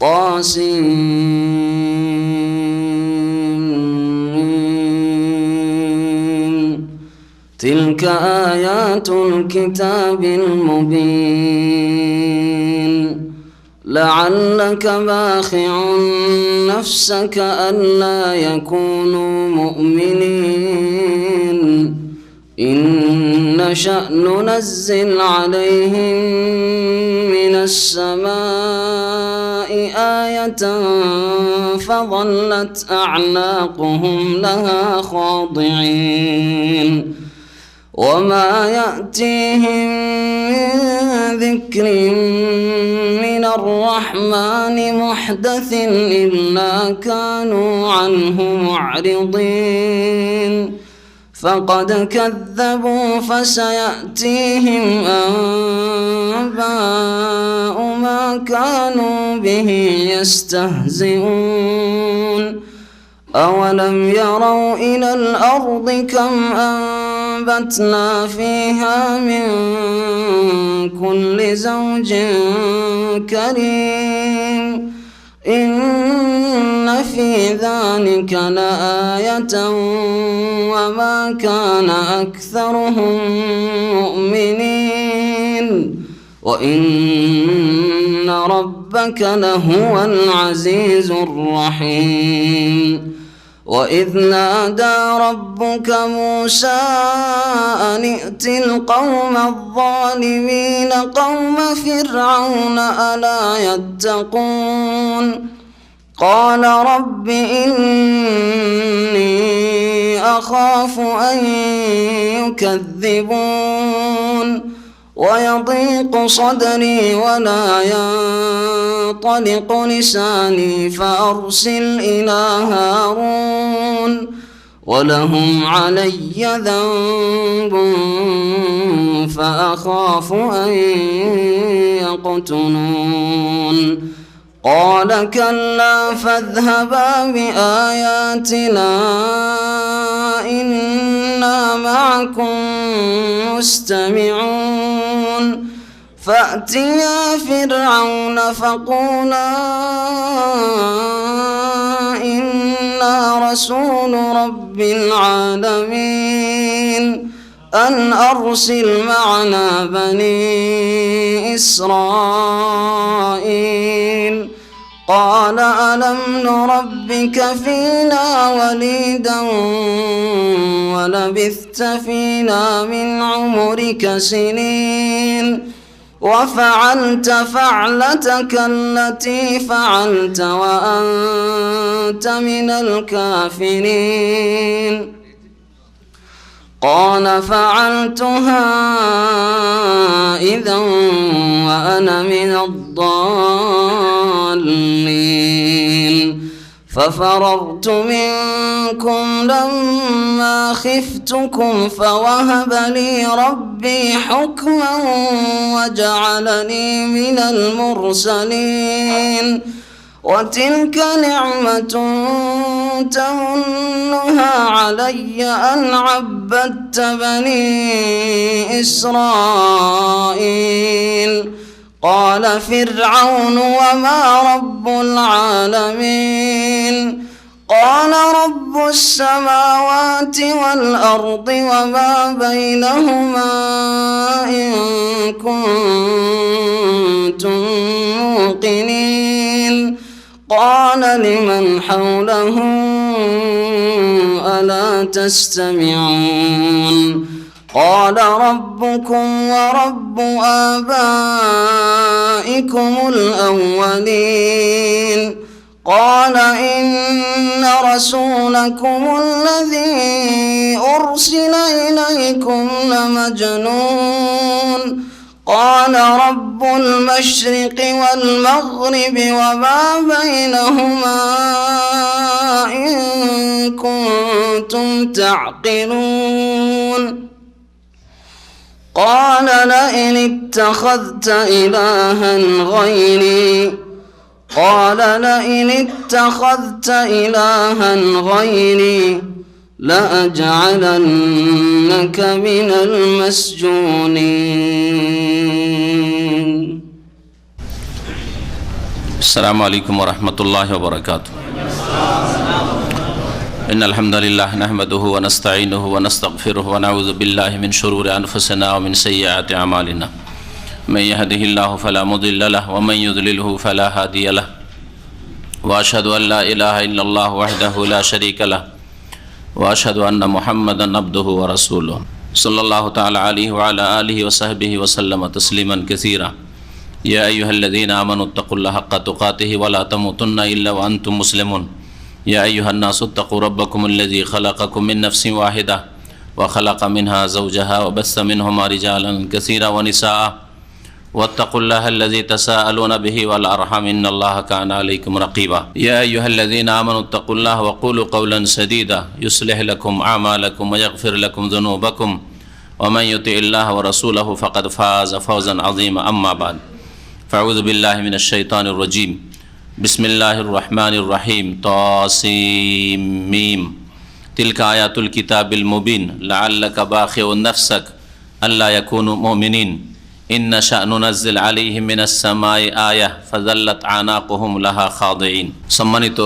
طاسين. تلك آيات الكتاب المبين. لعلك باخع نفسك ألا يكونوا مؤمنين إن نشأ ننزل عليهم من السماء آية فظلت أعناقهم لها خاضعين وما يأتيهم من ذكر من الرحمن محدث إلا كانوا عنه معرضين فقد كذبوا فسيأتيهم أنباء ما كانوا به يستهزئون أولم يروا إلى الأرض كم أنبتنا فيها من كل زوج كريم إن في ذلك لآية وما كان أكثرهم مؤمنين وإن ربك لهو العزيز الرحيم وإذ نادى ربك موسى أن ائت القوم الظالمين قوم فرعون ألا يتقون قال رب إني أخاف أن يكذبون ويضيق صدري ولا ينطلق لساني فأرسل إلى هارون ولهم علي ذنب فأخاف أن يقتلون قال كلا فاذهبا بآياتنا إنا معكم مستمعون فأتيا فرعون فقولا إنا رسول رب العالمين أن أرسل معنا بني إسرائيل قال ألم نربك فينا وليدا ولبثت فينا من عمرك سنين وفعلت فعلتك التي فعلت وأنت من الكافرين قال فعلتها إذا وأنا من الضالين ففررت منكم لما خفتكم فوهب لي ربي حكما وجعلني من المرسلين وتلك نعمة تمنها علي أن عبدت بني إسرائيل قال فرعون وما رب العالمين قال رب السماوات والأرض وما بينهما إن كنتم موقنين قال لمن حوله ألا تستمعون قال ربكم ورب آبائكم الأولين قال إن رسولكم الذي أرسل إليكم لمجنون قال رب المشرق والمغرب وما بينهما إن كنتم تعقلون قال لئن اتخذت إلها غيري لأجعلنك من المسجونين. السلام عليكم ورحمة الله وبركاته. إن الحمد لله نحمده ونستعينه ونستغفره ونعوذ بالله من شرور أنفسنا ومن سيئات أعمالنا. من يهده الله فلا مضل له ومن يضلله فلا هادي له. وأشهد أن لا إله إلا الله وحده لا شريك له. وأشهد أن محمدا عبده ورسوله. صلى الله تعالى عليه وعلى آله وصحبه وسلم تسليما كثيرا. يا أيها الذين آمنوا اتقوا الله حق تقاته ولا تموتن إلا وأنتم مسلمون. يا أيها الناس اتقوا ربكم الذي خلقكم من نفس واحدة وخلق منها زوجها وبث منهما رجالا كثيرا ونساء واتقوا الله الذي تساءلون به والأرحام إن الله كان عليكم رقيبا. يا أيها الذين آمنوا اتقوا الله وقولوا قولا سديدا يصلح لكم أعمالكم ويغفر لكم ذنوبكم ومن يطع الله ورسوله فقد فاز فوزا عظيما. أما بعد فأعوذ بالله من الشيطان الرجيم. بسم الله الرحمن الرحيم. طاسيم ميم. تلك آيات الكتاب المبين لعلك باخع نفسك ألا يكونوا مؤمنين إن نشأ ننزل عليهم من السماء آية فظلت أعناقهم لها خاضعين. সম্মানিত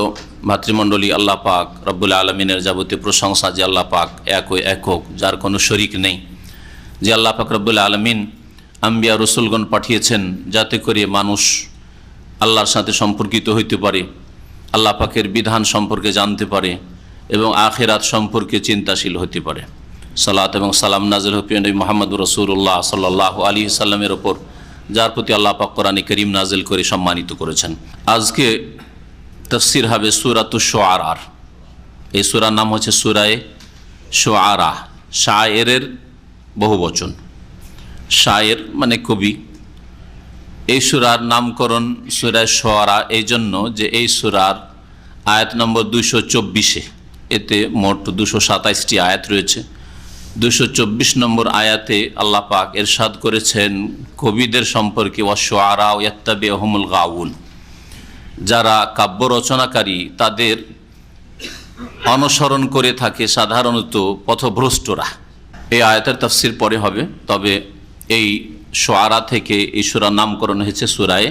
ভাতৃমণ্ডলী, আল্লাহ পাক রব্বুল আলমিনের যাবতীয় প্রশংসা যে আল্লাহ পাক একক, যার কোনো শরিক নেই। যে আল্লাহ পাক রব্বুল আলমিন আম্বিয়া রসুলগণ পাঠিয়েছেন যাতে করে মানুষ আল্লাহর সাথে সম্পর্কিত হইতে পারে, আল্লাহ পাকের বিধান সম্পর্কে জানতে পারে এবং আখিরাত সম্পর্কে চিন্তাশীল হতে পারে। সালাত এবং সালাম নাজিল হোক নবী মুহাম্মদ রাসূলুল্লাহ সাল্লাল্লাহু আলাইহি সাল্লামের ওপর, যার প্রতি আল্লাহ পাক কোরআনে কারীম নাজিল করে সম্মানিত করেছেন। আজকে তাফসীর হবে সূরাতুশ শুআরার। এই সূরার নাম হচ্ছে সূরায়ে শুআরা। শায়েরের বহুবচন। শায়ের মানে কবি। এই সূরার নামকরণ সূরায়ে শুআরা এই জন্য যে এই সূরার আয়াত নম্বর 224-এ, এতে মোট 227টি আয়াত রয়েছে। 224 নম্বর আয়াতে আল্লাহ পাক ইরশাদ করেছেন কবিদের সম্পর্কে, ওয়াশুআরা ইয়াত্তাবিউহুমুল গাউন, যারা কাব্য রচনাকারী তাদের অনুসরণ করে থাকে সাধারণত পথভ্রষ্টরা। এই আয়াতের তাফসীর পরে হবে, তবে এই শুআরা থেকে এই সূরার নামকরণ হয়েছে সূরায়ে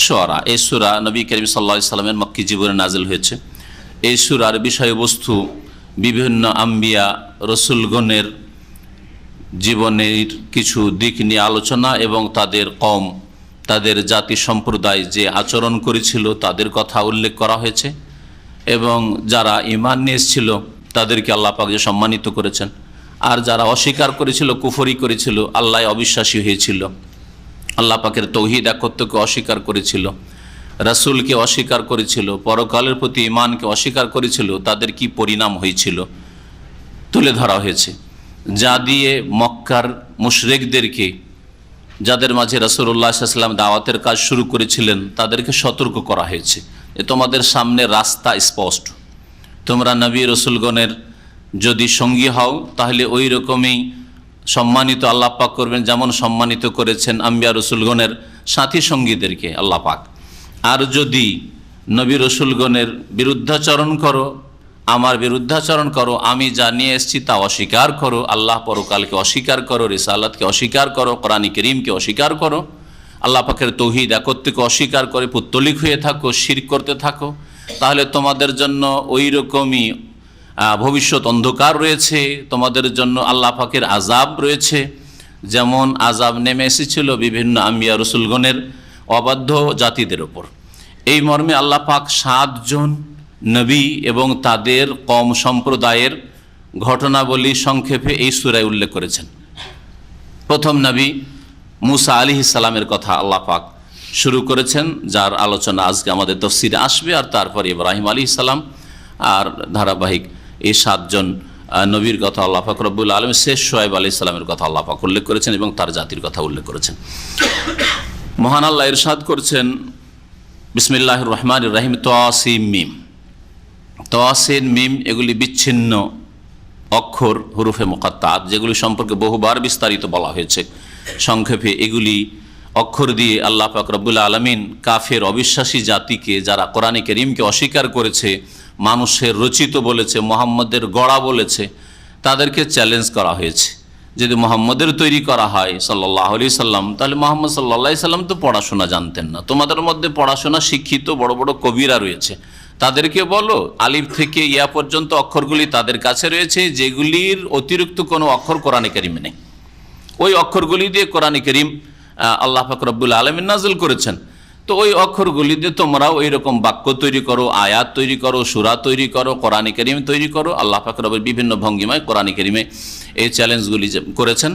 শুআরা। এই সূরা নবী করিম সাল্লাল্লাহু আলাইহি সাল্লামের মক্কি জীবনে নাজিল হয়েছে। এই সূরার বিষয়বস্তু বিভিন্ন আম্বিয়া রসুলগণের জীবনের কিছু দিক নিয়ে আলোচনা এবং তাদের কওম, তাদের জাতি সম্প্রদায় যে আচরণ করেছিল তাদের কথা উল্লেখ করা হয়েছে এবং যারা ঈমান নিয়ে এসেছিল তাদেরকে আল্লাহ পাক যে সম্মানিত করেছেন, আর যারা অস্বীকার করেছিল, কুফরি করেছিল, আল্লাহ অবিশ্বাসী হয়েছিল, আল্লাহ পাকের তৌহিদ একত্বকে অস্বীকার করেছিল, রাসূলকে অস্বীকার করেছিল, পরকালের প্রতি ঈমানকে অস্বীকার করেছিল, তাদের কি পরিণাম হয়েছিল তুলে ধরা হয়েছে। যা দিয়ে মক্কার মুশরিকদেরকে, যাদের মাঝে রাসূলুল্লাহ সাল্লাল্লাহু আলাইহি ওয়াসাল্লাম দাওয়াতের কাজ শুরু করেছিলেন, তাদেরকে সতর্ক করা হয়েছে যে তোমাদের সামনে রাস্তা স্পষ্ট। তোমরা নবী রসুলগণের যদি সঙ্গী হও তাহলে ওই রকমই সম্মানিত আল্লাহ পাক করবেন যেমন সম্মানিত করেছেন আম্বিয়া রসুলগণের সাথী সঙ্গীদেরকে আল্লাহ পাক। আর যদি নবী রসুলগণের বিরুদ্ধাচরণ করো, আমার বিরুদ্ধাচরণ করো, আমি যা নিয়ে এসেছি তা অস্বীকার করো, আল্লাহ পরকালকে অস্বীকার করো, রিসালাতকে অস্বীকার করো, কোরআন কারীমকে অস্বীকার করো, আল্লাহ পাকের তৌহিদ একত্বকে অস্বীকার করে পুত্তলিক হয়ে থাকো, শিরক করতে থাকো, তাহলে তোমাদের জন্য ওই রকমই ভবিষ্যৎ অন্ধকার রয়েছে, তোমাদের জন্য আল্লাহ পাকের আযাব রয়েছে। যেমন আযাব নেমে এসেছিল বিভিন্ন আম্বিয়া রসুলগণের অবাধ্য জাতিদের ওপর। এই মর্মে আল্লাহ পাক 7 জন নবী এবং তাদের কওম সম্প্রদায়ের ঘটনাবলী সংক্ষেপে এই সূরায় উল্লেখ করেছেন। প্রথম নবী মুসা আলাইহিস সালামের কথা আল্লাহ পাক শুরু করেছেন, যার আলোচনা আজকে আমাদের তাফসীরে আসবে, আর তারপরে ইব্রাহিম আলাইহিস সালাম, আর ধারাবাহিক এই 7 জন নবীর কথা আল্লাহ পাক রব্বুল আলামিন শেষ শুআয়ব আলাইহিস সালামের কথা আল্লাহ পাক উল্লেখ করেছেন এবং তার জাতির কথা উল্লেখ করেছেন। মহান আল্লাহ ইরশাদ করছেন বিসমিল্লাহির রহমানির রহিম। তাসিম মিম। তাসিন মিম এগুলি বিচ্ছিন্ন অক্ষর, হুরুফে মুকাত্তাত, যেগুলি সম্পর্কে বহুবার বিস্তারিত বলা হয়েছে। সংক্ষেপে এগুলি অক্ষর দিয়ে আল্লাহ পাক রব্বুল আলামিন কাফের অবিশ্বাসী জাতিকে, যারা কোরআনে কারীমকে অস্বীকার করেছে, মানুষের রচিত বলেছে, মুহাম্মদের গড়া বলেছে, তাদেরকে চ্যালেঞ্জ করা হয়েছে যদি মোহাম্মদের তৈরি করা হয় সাল্লাল্লাহু আলাইহি সাল্লাম, তাহলে মোহাম্মদ সাল্লাল্লাহু আলাইহি সাল্লাম তো পড়াশোনা জানতেন না। তোমাদের মধ্যে পড়াশোনা শিক্ষিত বড় বড় কবিরা রয়েছে, তাদেরকে বলো আলিফ থেকে ইয়া পর্যন্ত অক্ষরগুলি তাদের কাছে রয়েছে, যেগুলির অতিরিক্ত কোনো অক্ষর কোরআনে কারিমে নেই। ওই অক্ষরগুলি দিয়ে কোরআনে কারিম আল্লাহ পাক রব্বুল আলামিন নাযিল করেছেন। তো ওই অক্ষরগুলি দিয়ে তোমরাও ওই রকম বাক্য তৈরি করো, আয়াত তৈরি করো, সূরা তৈরি করো, কোরআনে কারিম তৈরি করো। আল্লাহ পাক রব্বের বিভিন্ন ভঙ্গিমায় কোরআনে কারিমে এই চ্যালেঞ্জগুলি করেছেন,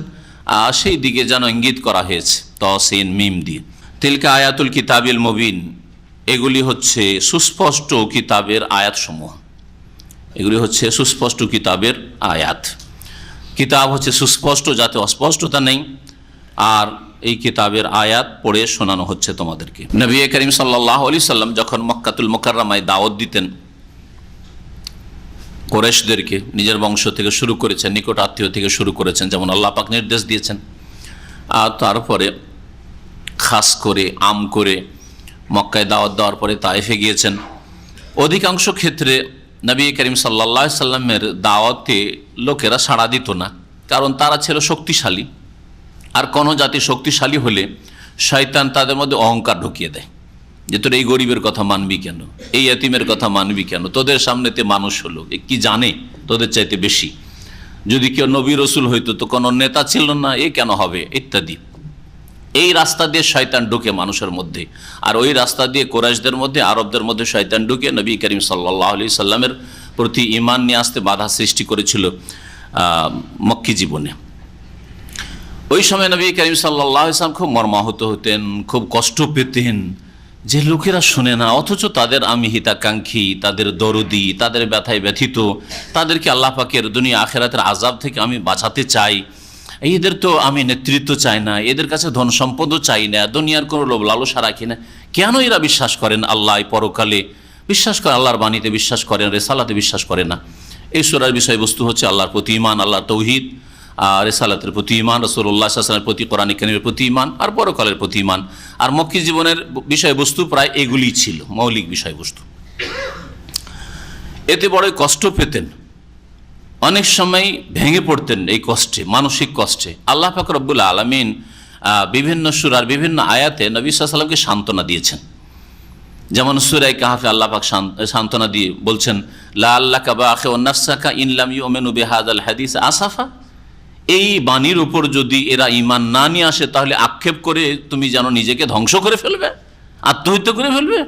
সেই দিকে যেন ইঙ্গিত করা হয়েছে তসিন মিম দিয়ে। তিলকা আয়াতুল কিতাবিল মুবিন, এগুলি হচ্ছে সুস্পষ্ট কিতাবের আয়াতসমূহ। এগুলি হচ্ছে সুস্পষ্ট কিতাবের আয়াত। কিতাব হচ্ছে সুস্পষ্ট, যাতে অস্পষ্টতা নেই। আর এই কিতাবের আয়াত পড়ে শোনানো হচ্ছে তোমাদেরকে। নবী করিম সাল্লাল্লাহু আলাইহি সাল্লাম যখন মক্কাতুল মুকাররমায় দাওয়াত দিতেন কুরাইশদেরকে, নিজের বংশ থেকে শুরু করেছেন, নিকট আত্মীয় থেকে শুরু করেছেন, যেমন আল্লাহ পাক নির্দেশ দিয়েছেন। আর তারপরে খাস করে আম করে মক্কায় দাওয়াত দেওয়ার পরে তায়েফে গিয়েছেন। অধিকাংশ ক্ষেত্রে নবী করিম সাল্লাল্লাহু আলাইহি সাল্লামের দাওয়াতে লোকেরা সাড়া দিত না, কারণ তারা ছিল শক্তিশালী। আর কোনো জাতি শক্তিশালী হলে শয়তান তাদের মধ্যে অহংকার ঢুকিয়ে দেয়, যে তোর এই গরিবের কথা মানবি কেন, এই এতিমের কথা মানবি কেন, তোদের সামনেতে মানুষ হলো, কি জানে তোদের চাইতে বেশি। যদি কেউ নবী রসুল হইতো তো কোনো নেতা ছিল না, এ কেন হবে ইত্যাদি। এই রাস্তা দিয়ে শয়তান ঢুকে মানুষের মধ্যে, আর ওই রাস্তা দিয়ে কুরাইশদের মধ্যে, আরবদের মধ্যে শয়তান ঢুকে নবী করিম সাল্লাল্লাহু আলাইহি সাল্লামের প্রতি ঈমান নিয়ে আসতে বাধা সৃষ্টি করেছিল মক্কি জীবনে। ওই সময় নবী করিম সাল্লাল্লাহু আলাইহি সাল্লাম খুব মর্মাহত হতেন, খুব কষ্ট পেতেন যে লোকেরা শুনে না, অথচ তাদের আমি হিতাকাঙ্ক্ষী, তাদের দরদি, তাদের ব্যথায় ব্যথিত, তাদেরকে আল্লাহ পাকের দুনিয়া আখিরাতের আযাব থেকে আমি বাঁচাতে চাই। এদের তো আমি নেতৃত্ব চাই না, এদের কাছে ধন সম্পদও চাই না, দুনিয়ার কোনো লোভ লালসা রাখি না। কেন এরা বিশ্বাস করেন আল্লাহ পরকালে, বিশ্বাস করে আল্লাহর বাণীতে বিশ্বাস করেন, রেসালাতে বিশ্বাস করে না? এই সূরার বিষয়বস্তু হচ্ছে আল্লাহর প্রতি ঈমান, আল্লাহর তৌহিদ, আর রেসালাতের প্রতি ঈমান, রাসূলুল্লাহ সাল্লাল্লাহু আলাইহি ওয়াসাল্লামের প্রতি, কোরআন কারীমের প্রতি ঈমান, আর পরকালের প্রতি ঈমান। আর মক্কি জীবনের বিষয়বস্তু প্রায় এগুলি ছিল মৌলিক বিষয়বস্তু। এতে বড়ই কষ্ট পেতেন, অনেক সময় ভেঙে পড়তেন এই কষ্টে, মানসিক কষ্টে। আল্লাহ পাক রব্বুল আলামিন বিভিন্ন সূরার বিভিন্ন আয়াতে নবী সাল্লাল্লাহু আলাইহি ওয়াসাল্লামকে সান্ত্বনা দিয়েছেন। যেমন সূরা কাহফে আল্লাহ পাক সান্ত্বনা দিয়ে বলছেন, লাআল্লাকা বাখিউন নাফসাকা ইন লাম ইউমিনু বিহাযাল হাদিস আসাফা। এই বাণীর উপর যদি এরা ঈমান না নিয়ে আসে, তাহলে আক্ষেপ করে তুমি যেন নিজেকে ধ্বংস করে ফেলবে, আত্মহত্যা করে ফেলবে।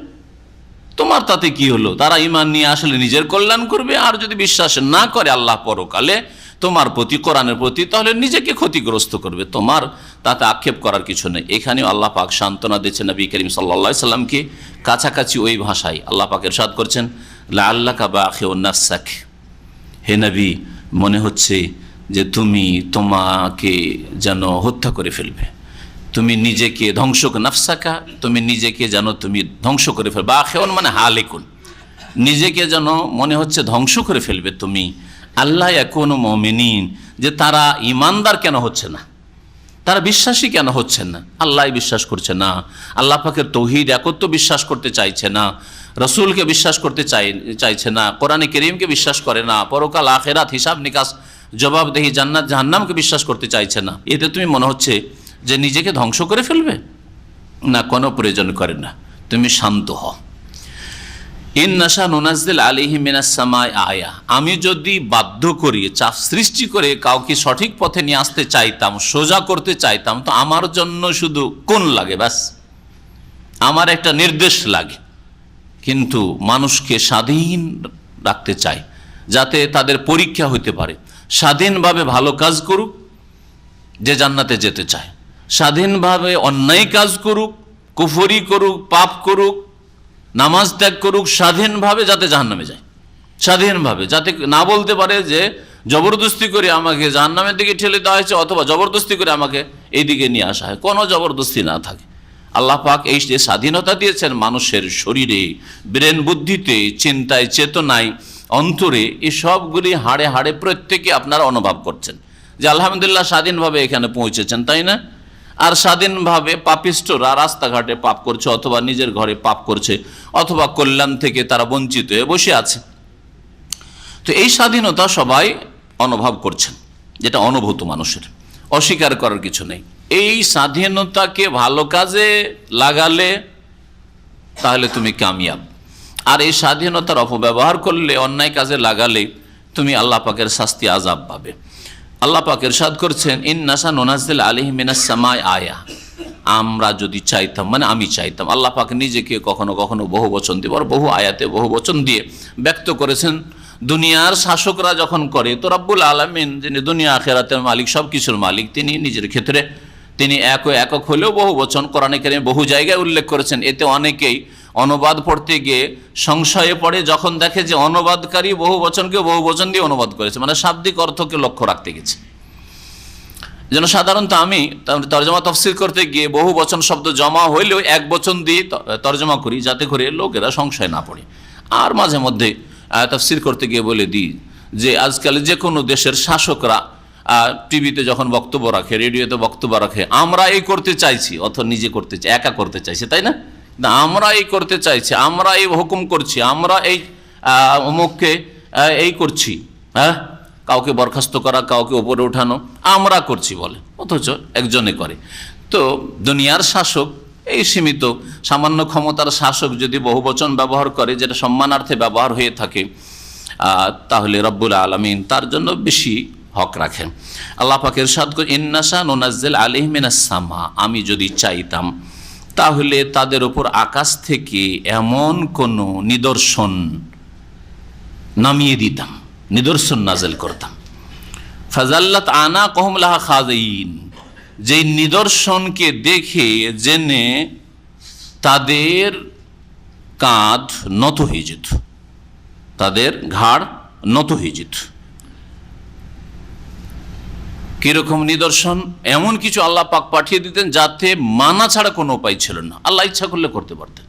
তোমার তাতে কি হলো? তারা ঈমান নিয়ে আসলে নিজের কল্যাণ করবে, আর যদি বিশ্বাস না করে আল্লাহ পরকালে তোমার প্রতি, কোরআনের প্রতি, তাহলে নিজেকে ক্ষতিগ্রস্ত করবে। তোমার তাতে আক্ষেপ করার কিছু নেই। এখানেও আল্লাহ পাক সান্ত্বনা দিচ্ছেন নবী করিম সাল্লাল্লাহু আলাইহি সাল্লামকে কাছাকাছি ওই ভাষায়। আল্লাহ পাক ইরশাদ করছেন, লাআল্লাকা বাখিউন নাফসাক, হে নবী মনে হচ্ছে যে তুমি তোমাকে যেন হত্যা করে ফেলবে, তুমি নিজেকে ধ্বংস, নাফসাকা তুমি নিজেকে যেন তুমি ধ্বংস করে ফেলবে। বাখিউন মানে হালিকুন, নিজেকে যেন মনে হচ্ছে ধ্বংস করে ফেলবে তুমি। আল্লাহ ইয়াকুনু মুমিনিন, যে তারা ইমানদার কেন হচ্ছে না, তারা বিশ্বাসী কেন হচ্ছে না? আল্লাহ বিশ্বাস করছে না, আল্লাহ পাকের তৌহিদ একত্ব বিশ্বাস করতে চাইছে না, রসুলকে বিশ্বাস করতে চাইছে না, কোরআনে কারীমকে বিশ্বাস করে না, পরকাল আখিরাত, হিসাব নিকাশ, জবাবদেহি, জান্নাত জাহান্নামকে বিশ্বাস করতে চাইছে না। এতে তুমি মনে হচ্ছে যে নিজেকে ধ্বংস করে ফেলবে? না, কোনো প্রয়োজন করে না, তুমি শান্ত হও। ইন্নাশা নুনাজ্জিল আলাইহিম মিনাস সামাই আয়া, আমি যদি বাধ্য করি, চাপ সৃষ্টি করে কাউকে সঠিক পথে নিয়ে আসতে চাইতাম, সোজা করতে চাইতাম, তো আমার জন্য শুধু কোন লাগে, ব্যাস আমার একটা নির্দেশ লাগে। কিন্তু মানুষকে স্বাধীন রাখতে চাই, যাতে তাদের পরীক্ষা হতে পারে, স্বাধীনভাবে ভালো কাজ করুক যে জান্নাতে যেতে চায়, স্বাধীনভাবে অন্যায় কাজ করুক, কুফরি করুক, পাপ করুক, নামাজ ত্যাগ করুক, স্বাধীনভাবে যাতে জাহান্নামে যায়, স্বাধীনভাবে, যাতে না বলতে পারে যে জবরদস্তি করে আমাকে জাহান্নামের দিকে ঠেলে দেওয়া হয়েছে, অথবা জবরদস্তি করে আমাকে এই দিকে নিয়ে আসা হয়, কোনো জবরদস্তি না থাকে। আল্লাহ পাক এই যে স্বাধীনতা দিয়েছেন মানুষের শরীরে, ব্রেন বুদ্ধিতে, চিন্তায়, চেতনায়, অন্তরে, এই সবগুলি হাড়ে হাড়ে প্রত্যেকে আপনারা অনুভব করছেন যে আলহামদুলিল্লাহ স্বাধীনভাবে এখানে পৌঁছেছেন, তাই না? আর স্বাধীনভাবে পাপিষ্টরা রাস্তাঘাটে পাপ করছে, অথবা নিজের ঘরে পাপ করছে, অথবা কল্যাণ থেকে তারা বঞ্চিত হয়ে বসে আছে। তো এই স্বাধীনতা সবাই অনুভব করছেন, যেটা অনুভূত মানুষের। অস্বীকার করার কিছু নেই। এই স্বাধীনতাকে ভালো কাজে লাগালে তাহলে তুমি কামিয়াব, আর এই স্বাধীনতার অপব্যবহার করলে, অন্যায় কাজে লাগালে তুমি আল্লাহ পাকের শাস্তি আযাব পাবে। আল্লাহ পাক ইরশাদ করছেন, ইন্নাশা নুনাজ্জিল আলাইহিম মিনাস সামাই আয়া, আমরা যদি চাইতাম, মানে আমি চাইতাম। আল্লাহ পাক নিজেকে কখনো কখনো বহু বচন দিয়ে, বহু আয়াতে বহু বচন দিয়ে ব্যক্ত করেছেন। দুনিয়ার শাসকরা যখন করে, তো রব্বুল আলামিন যিনি দুনিয়া আখিরাতের মালিক, সব কিছুর মালিক, তিনি নিজের ক্ষেত্রে তিনি একক হলেও বহু বচন কোরআনে কারিমে বহু জায়গায় উল্লেখ করেছেন। এতে অনেকেই অনুবাদ পড়তে গিয়ে সংশয়ে পড়ে, যখন দেখে যে অনুবাদকারী বহু বচনকে বহু বচন দিয়ে অনুবাদ করেছে, মানে শাব্দিক অর্থকে লক্ষ্য রাখতে গেছে। যেন সাধারণত আমি তর্জমা তফসির করতে গিয়ে বহু বচন শব্দ জমা হইলেও এক বচন দিয়ে তর্জমা করি, যাতে করে লোকেরা সংশয় না পড়ে। আর মাঝে মধ্যে তফসির করতে গিয়ে বলে দিই যে আজকাল যে কোনো দেশের শাসকরা টিভিতে যখন বক্তব্য রাখে, রেডিওতে বক্তব্য রাখে, আমরা এই করতে চাইছি, অথবা নিজে করতে চাই, একা করতে চাইছে, তাই না? আমরা এই করতে চাইছি, আমরা এই হুকুম করছি, আমরা এই অমুককে এই করছি, হ্যাঁ, কাউকে বরখাস্ত করা, কাউকে উপরে উঠানো আমরা করছি বলে, অথচ একজনে করে। তো দুনিয়ার শাসক, এই সীমিত সামান্য ক্ষমতার শাসক যদি বহুবচন ব্যবহার করে, যেটা সম্মানার্থে ব্যবহার হয়ে থাকে, তাহলে রব্বুল আলামিন তার জন্য বেশি হক রাখেন। আল্লাহ পাক ইরশাদ করেন, ইন্নাশা নুনাজ্জিল আলাইহিম মিনাস সামা, আমি যদি চাইতাম তাহলে তাদের উপর আকাশ থেকে এমন কোন নিদর্শন নামিয়ে দিতাম, নিদর্শন নাযিল করতাম। ফাজাল্লাত আনাকুহুম লাহা খাযিন, যেই নিদর্শনকে দেখে জেনে তাদের কাঁধ নত হয়ে যেত, তাদের ঘাড় নত হয়ে যেত। কিরকম নিদর্শন? এমন কিছু আল্লাহ পাক পাঠিয়ে দিতেন যাতে মানা ছাড়া কোনো উপায় ছিল না, আল্লাহ ইচ্ছা করলে করতে পারতেন।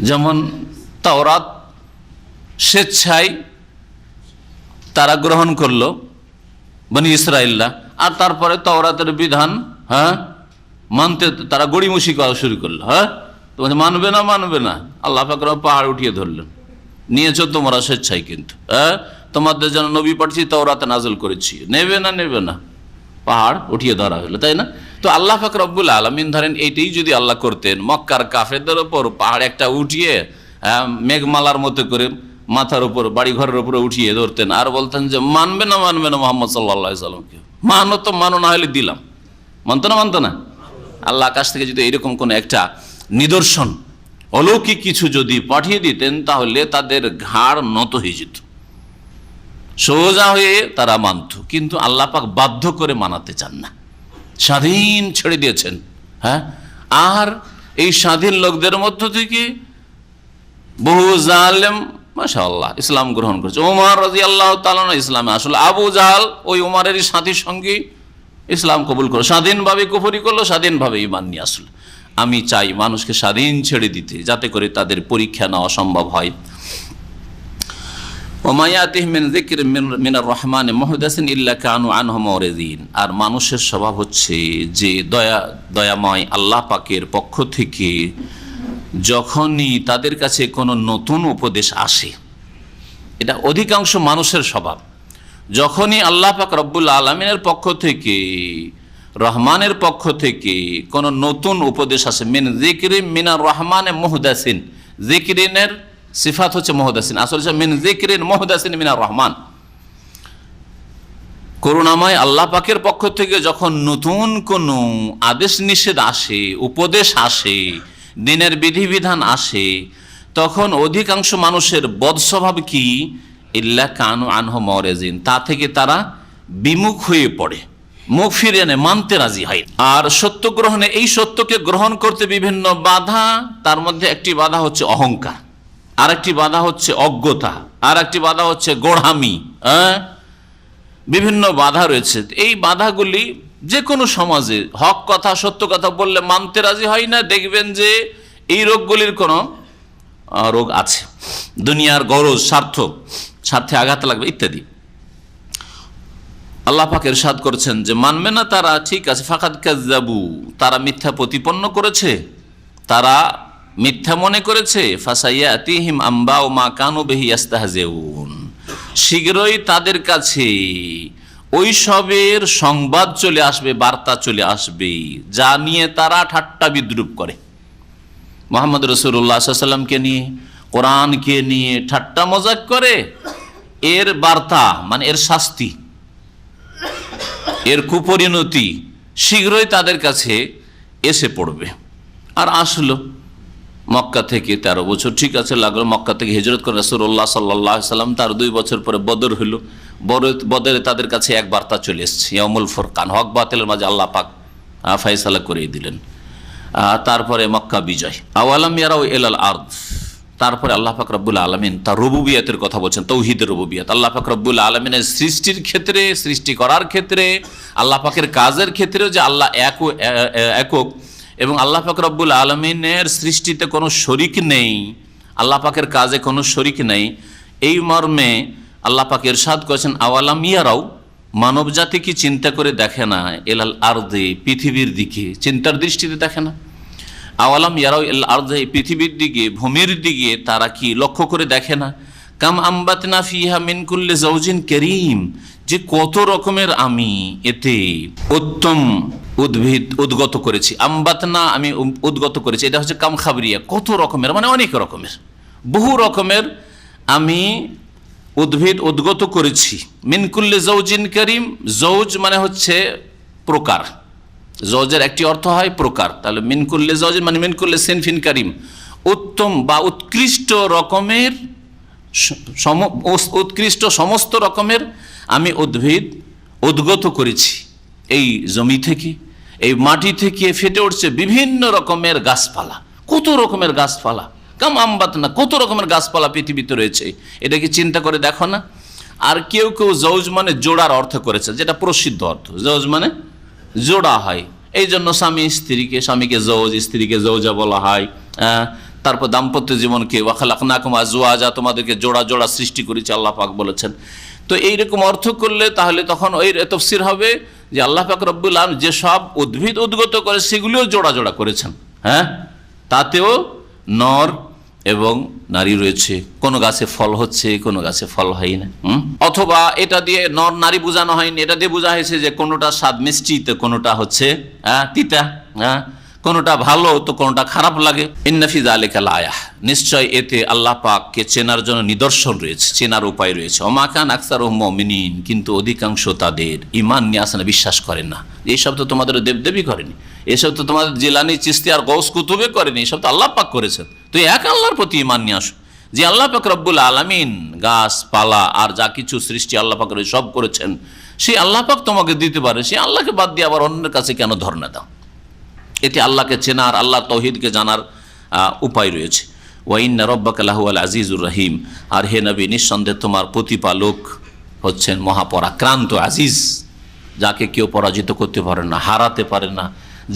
যেমন তাওরাত স্বেচ্ছায় তারা গ্রহণ করলো, বনি ইসরাইলরা, আর তারপরে তাওরাতের বিধান মানতে তারা গড়িমসি করা শুরু করলো। তোমাদের মানবে না, মানবে না, আল্লাহ পাক পাহাড় উঠিয়ে ধরলেন, নিয়েছো তোমরা স্বেচ্ছায়, কিন্তু তোমাদের জন্য নবী পাঠিয়েছি, তাওরাতে নাযিল করেছি, নেবে না, নেবে না, পাহাড় উঠিয়ে ধরা হলো, তাই না? তো আল্লাহ পাক রব্বুল আলামিন ধরেন এইটাই যদি আল্লাহ করতেন, মক্কার কাফেরদের ওপর পাহাড় একটা উঠিয়ে মেঘমালার মতো করে মাথার উপর, বাড়ি ঘরের উপরে উঠিয়ে ধরতেন, আর বলতেন যে মানবে না, মানবে না মুহাম্মদ সাল্লাল্লাহু আলাইহি সাল্লামকে, মানো তো মানো, না হলে দিলাম, মানতো না, মানতো না? আল্লাহ আকাশ থেকে যদি এরকম কোন একটা নিদর্শন, অলৌকিক কিছু যদি পাঠিয়ে দিতেন, তাহলে তাদের ঘাড় নত হয়ে যেত, সোজা হয়ে তারা মানত। কিন্তু আল্লাহ পাক বাধ্য করে মানাতে চান না, স্বাধীন ছেড়ে দিয়েছেন। আর এই স্বাধীন লোকদের মধ্য থেকে বহু জালেম মাশাআল্লাহ ইসলাম গ্রহণ করেছে। ওমর রাদিয়াল্লাহু তাআলা ইসলামে আসলে, আবু জাহাল ওই ওমরেরই সাথীর সঙ্গে ইসলাম কবুল করলো, স্বাধীনভাবে কুফরি করলো, স্বাধীনভাবে ঈমান নিয়ে আসলো। আমি চাই মানুষকে স্বাধীন ছেড়ে দিতে, যাতে করে তাদের পরীক্ষা নেওয়া সম্ভব হয়। আর মানুষের স্বভাব হচ্ছে যে দয়াময় আল্লাহ পাকের পক্ষ থেকে যখনই তাদের কাছে কোনো নতুন উপদেশ আসে, এটা অধিকাংশ মানুষের স্বভাব, যখনই আল্লাহ পাক রব্বুল আলামিনের পক্ষ থেকে, রহমানের পক্ষ থেকে কোনো নতুন উপদেশ আসে, মিন যিকরিন মিনার রহমানে মুহদাসিন, যিকরিনের সিফাত হচ্ছে মুহদাসিন, আসলে মিন যিকরিন মুহদাসিন মিনার রহমান, করুণাময় আল্লাহ পাকের পক্ষ থেকে যখন নতুন কোনো আদেশ নিষেধ আসে, উপদেশ আসে, দিনের বিধিবিধান আসে, তখন অধিকাংশ মানুষের বদস্বভাব কি? ইল্লা কানু আনহু মুরিজিন, তা থেকে তারা বিমুখ হয়ে পড়ে, মুখ ফিরিয়ে নেয়, মানতে রাজি হয়। আর সত্য গ্রহণে, এই সত্যকে গ্রহণ করতে বিভিন্ন বাধা, তার মধ্যে একটি বাধা হচ্ছে অহংকার, আর একটি বাধা হচ্ছে অজ্ঞতা, আর একটি বাধা হচ্ছে গোড়ামি। বিভিন্ন বাধা রয়েছে। এই বাধাগুলি যে কোনো সমাজে হক কথা, সত্য কথা বললে মানতে রাজি হয় না। দেখবেন যে এই রোগগুলির কোনো রোগ আছে, দুনিয়ার গরজ, স্বার্থে আঘাত লাগবে ইত্যাদি। আল্লাহ পাক ইরশাদ করেছেন যে মানবে না তারা, ঠিক আছে, ফাকাদ কাযযাবু, তারা মিথ্যা প্রতিপন্ন করেছে, তারা মিথ্যা মনে করেছে। ফাসাইয়াতিহিম আম্বাউ মা কানু বিহি ইস্তাহজিউন, শীঘ্রই তাদের কাছে ওই সবের সংবাদ চলে আসবে, বার্তা চলে আসবে, যা নিয়ে তারা ঠাট্টা বিদ্রুপ করে। মুহাম্মদ রাসূলুল্লাহ সাল্লাল্লাহু আলাইহি ওয়াসাল্লামকে নিয়ে, কোরআনকে নিয়ে ঠাট্টা মজাক করে, এর বার্তা মানে এর শাস্তি, এর কুপরিণতি শীঘ্রই তাদের কাছে এসে পড়বে। আর আসলো মক্কা থেকে 13 বছর, ঠিক আছে, লাগলো মক্কা থেকে হিজরত করে রাসূলুল্লাহ সাল্লাল্লাহু আলাইহি ওয়াসাল্লাম, তার 2 বছর পরে বদর হলো। বদরে তাদের কাছে এক বার্তা চলে এসছে, ইয়াউমুল ফুরকান, হক বাতিলের মাঝে আল্লাহ পাক ফয়সালা করে দিলেন। তারপরে মক্কা বিজয়। আওয়ালাম ইয়ারাউ ইলাল আরদ, তারপরে আল্লাহ পাক রব্বুল আলামিন তার রুবুবিয়তের কথা বলছেন, তৌহিদের রুবুবিয়ত। আল্লাহ পাক রব্বুল আলামিনের সৃষ্টির ক্ষেত্রে, সৃষ্টি করার ক্ষেত্রে, আল্লাহ পাকের কাজের ক্ষেত্রেও যে আল্লাহ একক, এবং আল্লাহ পাক রব্বুল আলামিনের সৃষ্টিতে কোনো শরিক নেই, আল্লাহ পাকের কাজে কোনো শরিক নেই, এই মর্মে আল্লাহ পাক ইরশাদ করেছেন, আওয়ালাম ইয়ারাউ, মানব জাতি কি চিন্তা করে দেখে না, ইলাল আরদে, পৃথিবীর দিকে, চিন্তার দৃষ্টিতে দেখে না। আওয়ালাম ইয়ারাউ ইলাল আরদে, পৃথিবীর দিকে, ভূমির দিকে তারা কি লক্ষ্য করে দেখে না, কাম আম্বাতনা ফিহা মিন কুল্লি যাওজিন কারীম, যে কত রকমের আমি এতে উত্তম উদ্ভিদ উদ্গত করেছি। আম্বাতনা, আমি উদ্গত করেছি, এটা হচ্ছে কাম খাবরিয়া, কত রকমের মানে অনেক রকমের, বহু রকমের আমি উদ্ভিদ উদ্গত করেছি। মিন কুল্লি যাওজিন কারীম, যৌজ মানে হচ্ছে প্রকার, যৌজের একটি অর্থ হয় প্রকার, তাহলে মিন কুল্লি যাওজিন মানে মিন কুল্লি সিনফিন কারীম, উত্তম বা উৎকৃষ্ট রকমের, উৎকৃষ্ট সমস্ত রকমের আমি উদ্ভিদ উদ্গত করেছি। এই জমি থেকে, এই মাটি থেকে ফেটে উঠছে বিভিন্ন রকমের গাছপালা, কত রকমের গাছপালা, কাম আম্বাতনা, কত রকমের গাছপালা পৃথিবীতে রয়েছে, এটা কি চিন্তা করে দেখো না? আর কেউ কেউ যৌজ মানে জোড়ার অর্থ করেছে, যেটা প্রসিদ্ধ অর্থ, যৌজ মানে জোড়া হয়, এই জন্য স্বামীকে যৌজ, স্ত্রীকে যৌজা বলা হয়। তারপর দাম্পত্য জীবনকে ওয়া খালাকনাকুম আজওয়াজা, তোমাদেরকে জোড়া জোড়া সৃষ্টি করেছে আল্লাহ পাক বলেছেন। তো এইরকম অর্থ করলে তাহলে তখন ওই তাফসীর হবে যে আল্লাহ পাক রব্বুল আলামিন যে সব উদ্ভিদ উদ্গত করে সেগুলিও জোড়া জোড়া করেছেন, হ্যাঁ, তাতেও নর এবং নারী রয়েছে, কোনো গাছে ফল হচ্ছে, কোনো গাছে ফল হয় না। অথবা এটা দিয়ে নর নারী বোঝানো হয়নি, এটা দিয়ে বোঝা হয়েছে যে কোনোটা স্বাদ মিষ্টি তো কোনোটা হচ্ছে তিতা, কোনোটা ভালো তো কোনোটা খারাপ লাগে। ইন্না ফি যালিকা লায়াহ, নিশ্চয় এতে আল্লাহ পাককে চেনার জন্য নিদর্শন রয়েছে, চেনার উপায় রয়েছে। ওমা কান আকসারুহুম মুমিনিন, কিন্তু অধিকাংশ তাদের ঈমান নিয়ে আসে না, বিশ্বাস করেন না। এইসব তো তোমাদের দেবদেবী করেনি, এসব তো তোমাদের জিলানি, চিশতি আর গৌস কুতুবে করেনি, এসব তো আল্লাহ পাক করেছেন। তো এক আল্লাহর প্রতি ঈমান নিয়ে আসো, যে আল্লাহ পাক রব্বুল আলামিন গাছপালা আর যা কিছু সৃষ্টি আল্লাহ পাক সব করেছেন, সেই আল্লাহ পাক তোমাকে দিতে পারে, সেই আল্লাহকে বাদ দিয়ে আবার অন্যের কাছে কেন ধর্ণা দাও? এতে আল্লাহকে চেনার, আল্লাহ তৌহিদকে জানার উপায় রয়েছে। ওয়া ইন্না রাব্বাকা লাহুয়াল আজিজুর রহিম, আর হে নবী, নিঃসন্দেহে তোমার প্রতিপালক হচ্ছেন মহাপরাক্রান্ত আজিজ, যাকে কেউ পরাজিত করতে পারে না, হারাতে পারে না,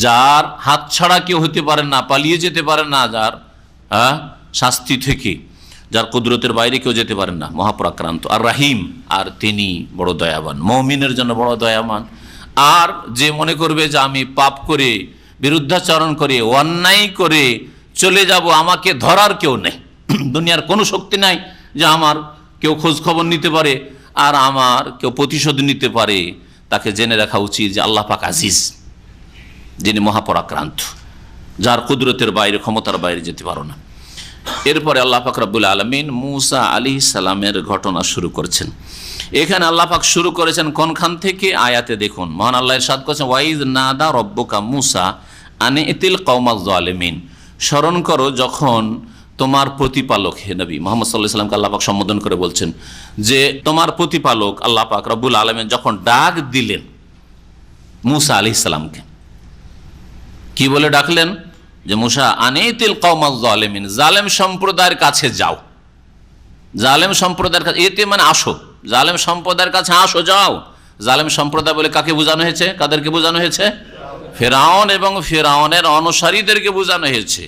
যার হাত ছাড়া কেউ হতে পারে না, পালিয়ে যেতে পারে না, যার শাস্তি থেকে, যার কুদরতের বাইরে কেউ যেতে পারে না, মহাপরাক্রান্ত। আর রাহিম, আর তিনি বড় দয়াবান, মুমিনের জন্য বড় দয়াবান। আর যে মনে করবে যে আমি পাপ করে, বিরুদ্ধাচরণ করে, অন্যায় করে চলে যাব, আমাকে ধরার কেউ নেই, দুনিয়ার কোনো শক্তি নাই যে আমার কেউ খোঁজ খবর নিতে পারে আর আমার কেউ প্রতিশোধ নিতে পারে, তাকে জেনে রাখা উচিত যে আল্লাহ পাক আজিজ, যিনি মহাপরাক্রান্ত, যার কুদরতের বাইরে, ক্ষমতার বাইরে যেতে পারো না। এরপরে আল্লাহ পাক রব্বুল আলামিন মুসা আলাইহিস সালামের ঘটনা শুরু করছেন। এখানে আল্লাহ পাক শুরু করেছেন কোনখান থেকে? আয়াতে দেখুন, মহান আল্লাহ ইরশাদ করেছেন, ওয়াইজ নাদা রব্বুকা মুসা আনে ইতিল কওমাজ জালিমিন, স্মরণ করো যখন তোমার প্রতিপালক, হে নবী মুহাম্মদ সাল্লাল্লাহু আলাইহি ওয়াসাল্লামকে আল্লাহ পাক সম্বোধন করে বলছেন যে তোমার প্রতিপালক আল্লাহ পাক রব্বুল আলামিন যখন ডাক দিলেন মুসা আলাইহিস সালামকে, কি বলে ডাকলেন? যে মুসা আনিতিল কওমাজ জালিমিন, জালেম সম্প্রদায়ের কাছে যাও, জালেম সম্প্রদায়ের কাছে, এতে মানে আসো, জালেম সম্প্রদায়ের কাছে আসো, যাও। জালেম সম্প্রদায় বলে কাকে বোঝানো হয়েছে? কাদেরকে বোঝানো হয়েছে? ফেরাউন এবং ফেরাউনের অনুসারীদেরকে বোঝানো হয়েছে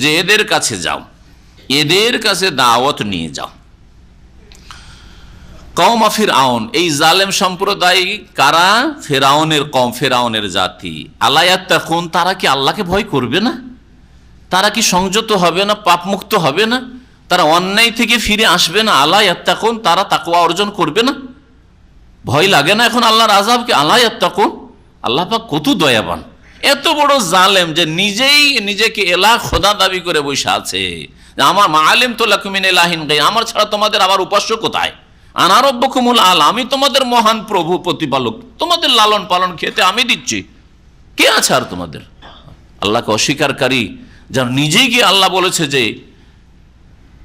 যে এদের কাছে যাও, এদের কাছে দাওয়াত নিয়ে যাও। কওম ফিরআউন, এই জালেম সম্প্রদায় কারা? ফেরাউনের কওম, ফেরাউনের জাতি। আলা ইয়াত্তাকুন, তারা কি আল্লাহকে ভয় করবে না? তারা কি সংযত হবে না, পাপমুক্ত হবে না? তারা অন্যায় থেকে ফিরে আসবে না? আলা ইয়াত্তাকুন, তারা তাকওয়া অর্জন করবে না? ভয় লাগে না এখন আল্লাহর আযাবকে? আল্লাহ ইয়াত্তাকুন, আল্লাহ পাক কত দয়াবান, এত বড় জালেম যে নিজেই নিজেকে এলাহ খোদা দাবি করে বসে আছে। আমার মাআলিম তো লাকুম মিন ইলাহিন গায়র, আমার ছাড়া তোমাদের আবার উপাস্য কোথায়? আনা রাব্বুকুমুল আলা, আমি তোমাদের মহান প্রভু প্রতিপালক, তোমাদের লালন পালন খেতে আমি দিচ্ছি, কে আছে আর তোমাদের? আল্লাহকে অস্বীকারী যার নিজেই গিয়ে আল্লাহ বলেছে যে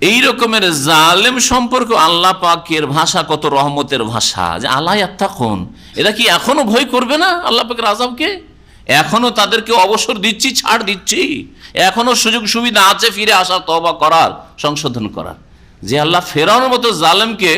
এই রকমের জালেম সম্পর্ক আল্লাহ পাকের ভাষা কত রহমতের ভাষা, যে আল্লাহ ইয়াত্তাকুন, এরা কি এখনো ভয় করবে না আল্লাহ পাকের আযাবকে? এখনো তাদেরকে অবসর দিচ্ছি, ছাড় দিচ্ছি, এখনো সুযোগ সুবিধা আছে ফিরে আসা, তওবা করার, সংশোধন করার। যে আল্লাহ ফেরাউনের মতো জালেমকে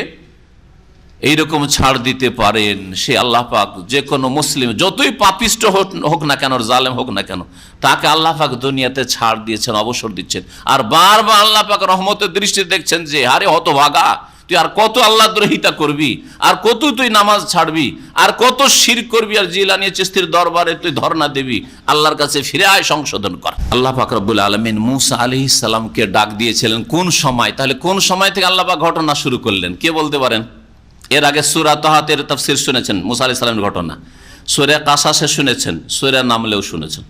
এইরকম ছাড় দিতে পারেন, সে আল্লাহ পাক যে কোনো মুসলিম যতই পাপিষ্ট হোক না কেন, জালেম হোক না কেন, তাকে আল্লাহ পাক দুনিয়াতে ছাড় দিয়েছেন, অবসর দিচ্ছেন। আর বারবার আল্লাহ পাক রহমতের দৃষ্টি দেখছেন যে আরে হতভাগা, তুই আর কত আল্লাহ দ্রোহিতা করবি, আর কত তুই নামাজ ছাড়বি, আর কত শিরক করবি, আর জিলানী চিশতির দরবারে তুই ধর্ণা দিবি, আল্লাহর কাছে ফিরে আয়, সংশোধন কর। আল্লাহ পাক রব্বুল আলামিন মুসা আলাইহিস সালামকে ডাক দিয়েছিলেন কোন সময়? তাহলে কোন সময় থেকে আল্লাহ পাক ঘটনা শুরু করলেন, কে বলতে পারেন? এর আগে সূরা তাহাতের তাফসীর শুনেছেন, মুসা আলাইহিস সালামের ঘটনা, সূরা কাসাসে শুনেছেন, সূরা নামলেও শুনেছেন।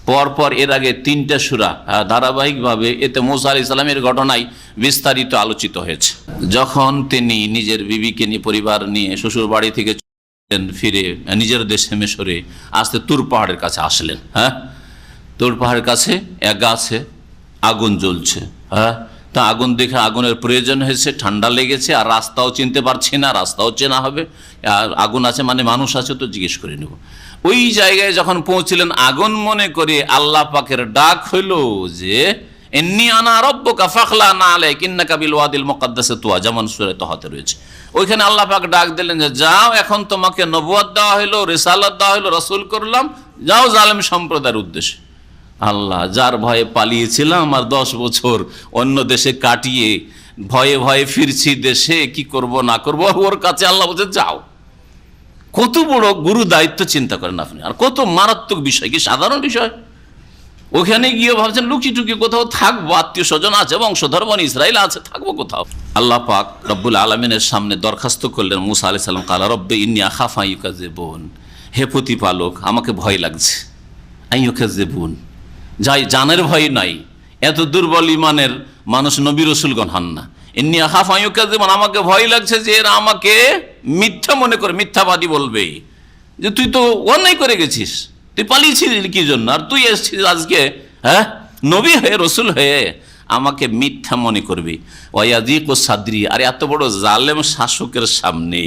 পরপর এর আগে 3টে সূরা ধারাবাহিকভাবে এতে মুসা আলাইহিস সালামের ঘটনাই বিস্তারিত আলোচিত হয়েছে। যখন তিনি নিজের বিবিকে নিয়ে, পরিবার নিয়ে শ্বশুর বাড়ি থেকে ফিরে নিজের দেশে মিশরে আসতে তুর পাহাড়ের কাছে আসলেন। তুর পাহাড়ের কাছে এক গাছে আগুন জ্বলছে। তা আগুন দেখে আগুনের প্রয়োজন হয়েছে, ঠান্ডা লেগেছে, আর রাস্তাও চিনতে পারছি না, রাস্তাও চেনা হবে, আগুন আছে মানে মানুষ আছে, তো জিজ্ঞেস করে নেব। ওই জায়গায় যখন পৌঁছলেন, আগুন মনে করে আল্লাহ পাকের ডাক হইল যে ইন্নী আনা রাব্বুকা ফাখলা'না আলাইকা ইন্নাকা বিল ওয়াদিল মুকাদ্দাসে তুয়া, যেমন সূরা তাহাতে রয়েছে। ওইখানে আল্লাহ পাক ডাক দিলেন যে যাও, এখন তোমাকে নবুয়ত দেওয়া হইলো, রিসালাত দেওয়া হইলো, রাসূল করলাম, যাও জালেম সম্প্রদায়ের উদ্দেশ্যে। আল্লাহ, যার ভয়ে পালিয়েছিলাম আর 10 বছর অন্য দেশে কাটিয়ে ভয়ে ভয়ে ফিরছি দেশে, কি করব না করব, ওর কাছে আল্লাহ বলছে যাও। কত বড় গুরু দায়িত্ব চিন্তা করেন আপনি, আর কত মারাত্মক বিষয়, কি সাধারণ বিষয়। ওখানে গিয়ে ভাবছেন লুকিয়ে টুকিয়ে কোথাও থাকবো, আত্মীয় স্বজন আছে, বংশধর বনি ইসরাইল আছে, থাকবো কোথাও। আল্লাহ পাক রব্বুল আলামিনের সামনে দরখাস্ত করলেন মুসা আলাইহিস সালাম, কালা রব্বি ইন্নী আখাফু আন ইউকাযযিবুন, হে প্রতিপালক আমার ভয় লাগছে, আন ইউকাযযিবুন, যাই জানের ভয় নাই, এত দুর্বল ইমানের মানুষ নবী রাসূলগণ হন না। ইন্নী আখাফু আন ইউকাযযিবুন, আমাকে ভয় লাগছে যে এরা আমাকে মিথ্যা মনে করে, মিথ্যাবাদী বলবে যে তুই তো অন্যায় করে গেছিস, তুই পালিয়েছিস কি জন্য, আর তুই এসেছিস আজকে নবী হয়ে, রসুল হয়ে, আমাকে মিথ্যা মনে করবি। ওয়ায়াযিকু সাদরি, আর এত বড় জালেম শাসকের সামনে,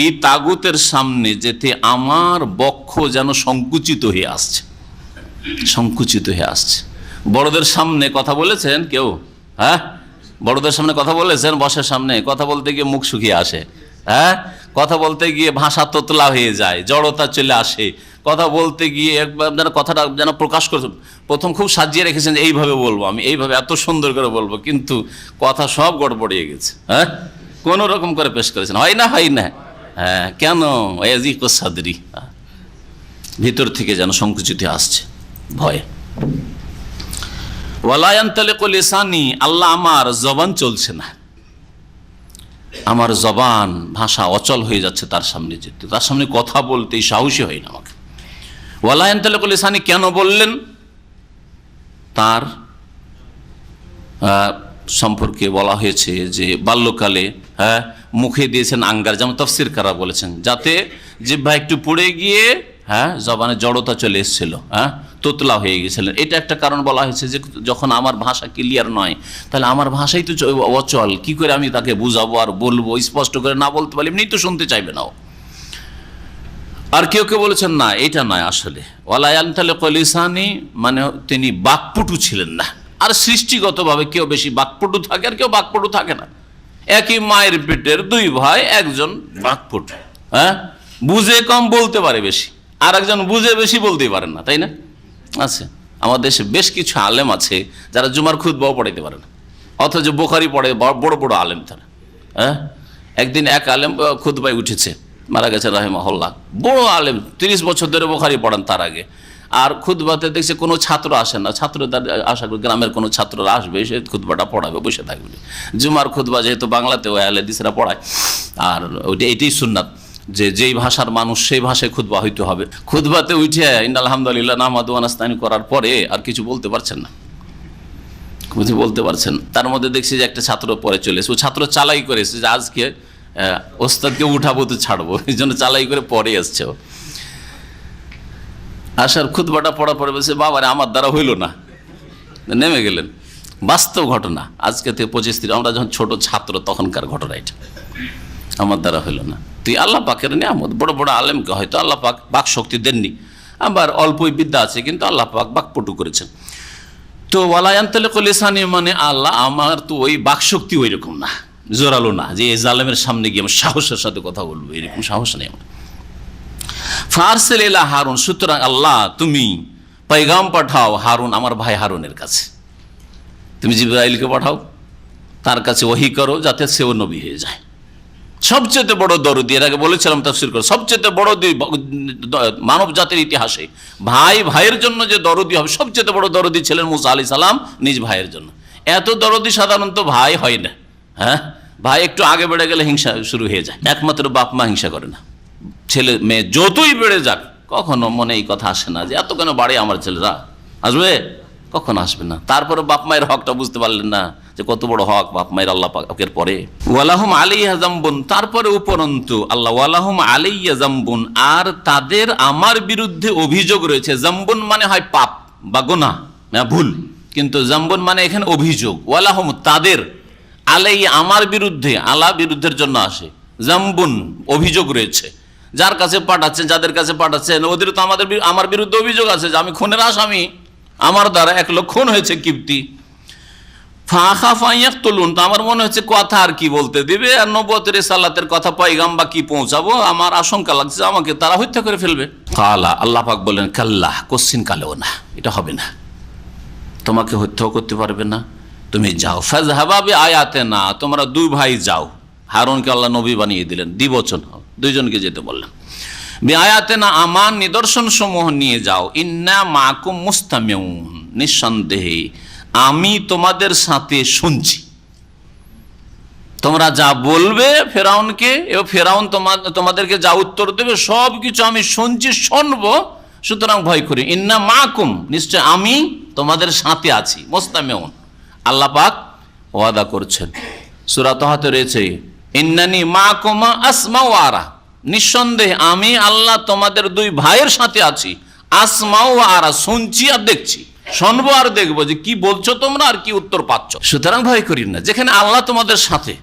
এই তাগুতের সামনে যেতে আমার বক্ষ যেন সংকুচিত হয়ে আসছে, সংকুচিত হয়ে আসছে। বড়দের সামনে কথা বলেছেন কেউ? বড়দের সামনে কথা বলেছেন? বসের সামনে কথা বলতে গিয়ে মুখ শুকিয়ে আসে, কথা বলতে গিয়ে ভাষা তোতলা হয়ে যায়, জড়তা চলে আসে, কথা বলতে গিয়ে একবার যেন কথাটা যেন প্রকাশ করছে। প্রথম খুব সাজিয়ে রেখেছেন যে এইভাবে বলবো, আমি এইভাবে এত সুন্দর করে বলবো, কিন্তু কথা সব গড়বড়িয়ে গেছে, কোনো রকম করে পেশ করেছেন, হয় না, হয় না, কেন? ওয়ায়াযিকু সাদরি, ভিতর থেকে যেন সংকুচিত আসছে ভয়। ওয়ালা ইয়ানতালিকু লিসানি, আল্লাহ আমার জবান চলছে না, আমার জবান ভাষা অচল হয়ে যাচ্ছে তার সামনে যেতে, তার সামনে কথা বলতেই সাহসী হয় না আমাকে। ওয়ালা ইয়ানতালিকু লিসানি কেন বললেন? তার সম্পর্কে বলা হয়েছে যে বাল্যকালে মুখে দিয়েছেন আঙ্গার, যেমন তাফসীরকাররা বলেছেন, যাতে জিহ্বা একটু পুড়ে গিয়ে জবানে জড়তা চলে এসেছিল, তোতলা হয়ে গেছিলেন। এটা একটা কারণ বলা হয়েছে যে যখন আমার ভাষা ক্লিয়ার নয়, তাহলে আমার ভাষাই তো অচল, কি করে আমি তাকে বুঝাবো আর বলবো, স্পষ্ট করে না বলতে পারলে এমনি তো শুনতে চাইবে না। আর কেউ কেউ বলেছেন না, এটা নয় আসলে, ওয়ালা ইয়ানতালিকু লিসানি মানে তিনি বাকপটু ছিলেন না। আর সৃষ্টিগতভাবে কেউ বেশি বাকপটু থাকে আর কেউ বাকপটু থাকে না। একই মায়ের পেটের 2 ভাই, একজন বাকপটু, বুঝে কম বলতে পারে বেশি, আর একজন বুঝে বেশি বলতেই পারেন না, তাই না? আছে আমাদের দেশে বেশ কিছু আলেম আছে যারা জুমার খুতবাও পড়াইতে পারে না, অথচ বুখারী পড়ে, বড় বড় আলেম তারা। একদিন এক আলেম খুতবায় উঠেছে, মারা গেছে রাহিমাহুল্লাহ, বড় আলেম, 30 বছর ধরে বুখারী পড়ান। তার আগে আর খুতবাতে দেখছে কোনো ছাত্র আসে না, ছাত্র তার আশা করি গ্রামের কোনো ছাত্ররা আসবে, সে খুতবাটা পড়াবে, বসে থাকবে। জুমার খুতবা যেহেতু বাংলাতে ওই আহলে হাদিসরা পড়ায়, আর ওইটা এটাই সুন্নাত। যে যেই ভাষার মানুষ সেই ভাষায় খুতবা হইতে হবে। খুতবাতে উঠে ইন্নাল হামদুলিল্লাহ নাহমাদুহু ওয়া নাস্তাইনু করার পরে আর কিছু বলতে পারছেন না, কিছু বলতে পারছেন। তার মধ্যে দেখছি যে একটা ছাত্র পরে চলে এসে, ও ছাত্র চালাই করেছে যে আজকে ওস্তাদকে উঠাবো তো ছাড়বো, এই জন্য চালাই করে পরে আসছে। ও আসার খুতবাটা পড়ার পরে বলছে বাবারে আমার দ্বারা হইল না, নেমে গেলেন। বাস্তব ঘটনা, আজকে থেকে 25-30 আমরা যখন ছোট ছাত্র তখনকার ঘটনা এটা, আমার দ্বারা হইল না। তুই আল্লাহ পাকের নিয়ামত, বড় বড় আলেমকে হয়তো আল্লাহ পাক বাক শক্তি দেননি, আবার অল্পই বিদ্যা আছে কিন্তু আল্লাহ পাক বাকপটু করেছেন। তো ওয়ালায়ান্তালিকু লিসানি মানে আল্লাহ আমার তো ওই বাক শক্তি ওই রকম না, জোরালো না যে এই জালেমের সামনে গিয়ে আমার সাহসের সাথে কথা বলবো, এরকম সাহস নেই আমার। ফারসিল ইলা হারুন, সুতরাং আল্লাহ তুমি পয়গাম পাঠাও হারুন, আমার ভাই হারুনের কাছে। তুমি জিবরাইলকে পাঠাও, তার কাছে ওহী করো যাতে সেও নবী হয়ে যায়। সবচেয়ে বড় দরদি, এর আগে বলেছিলাম তাফসীর করে, সবচেয়ে বড় মানব জাতির ইতিহাসে ভাই ভাইয়ের জন্য যে দরদি হবে, সবচেয়ে বড় দরদি ছিলেন মুসা আলাইহিস সালাম নিজ ভাইয়ের জন্য। এত দরদি সাধারণত ভাই হয় না। হ্যাঁ, ভাই একটু আগে বেড়ে গেলে হিংসা শুরু হয়ে যায়। একমাত্র বাপ মা হিংসা করে না, ছেলে মেয়ে যতই বেড়ে যাক কখনো মনে এই কথা আসে না যে এত কেন বাড়ে আমার ছেলেরা, আসবে? কখনো আসবে না। তারপরে বাপ মায়ের হকটা বুঝতে পারলেন না যে কত বড় হক বাপ মায়ের আল্লাহ পাকের পরে। ওয়ালাহুম আলাইহা যামবুন, তারপরে উপরন্তু আল্লাহ ওয়ালাহুম আলাইহা যামবুন, আর তাদের আমার বিরুদ্ধে অভিযোগ রয়েছে। যামবুন মানে হয় পাপ বা গুনাহ, ভুল, কিন্তু যামবুন মানে এখানে অভিযোগ। ওয়ালাহুম তাদের, আলাই আমার বিরুদ্ধে, আলা বিরুদ্ধের জন্য আসে, যামবুন অভিযোগ রয়েছে। যার কাছে পাঠাচ্ছেন, যাদের কাছে পাঠাচ্ছেন ওদের তো আমার বিরুদ্ধে অভিযোগ আছে যে আমি খুনের আসামি, আমার দ্বারা 1 লোক খুন হয়েছে কিপ্তি। ফাখাফাইয়াকতুলুন, তো আমার মনে হচ্ছে কথা আর কি বলতে দিবে, আর নবুয়তের রিসালাতের কথা পয়গাম বা কি পৌঁছাবো, আমার আশঙ্কা লাগছে আমাকে তারা হত্যা করে ফেলবে। কালা, আল্লাহ পাক বলেন কাল্লাহ, কোশ্চিন কালেও না, এটা হবে না, তোমাকে হত্যাও করতে পারবে না, তুমি যাও। ফাযহাবা বিআয়াতিনা, তোমরা 2 ভাই যাও। হারুনকে আল্লাহ নবী বানিয়ে দিলেন, দ্বিবচন, 2 জনকে যেতে বললেন। বিআয়াতিনা, আমার নিদর্শন সমূহ নিয়ে যাও। ইন্না মাকুম মুস্তামিউন, নিঃসন্দেহে আমি তোমাদের সাথে শুনছি। তোমরা যা বলবে ফেরাউনকে, এবং ফেরাউন তোমাদেরকে যা উত্তর দেবে সব কিছু আমি শুনছি, শুনবো, সুতরাং ভয় করি। ইন্না মাকুম, নিশ্চয় আমি তোমাদের সাথে আছি। মুস্তামিউন, আল্লাহ পাক ওয়াদা করছেন। সূরা তাহাতে রয়েছে ইন্নানি মাকুমা আসমাউ ওয়া আরা, নিঃসন্দেহে আমি আল্লাহ তোমাদের 2 ভাইয়ের সাথে আছি। আসমাউ ওয়া আরা, শুনছি আর দেখছি, শুনবো আর দেখবো যে কি বলছো তোমরা আর কি উত্তর পাচ্ছ, সুতরাং ভয় করি না। যেখানে আল্লাহ তোমাদের সাথে,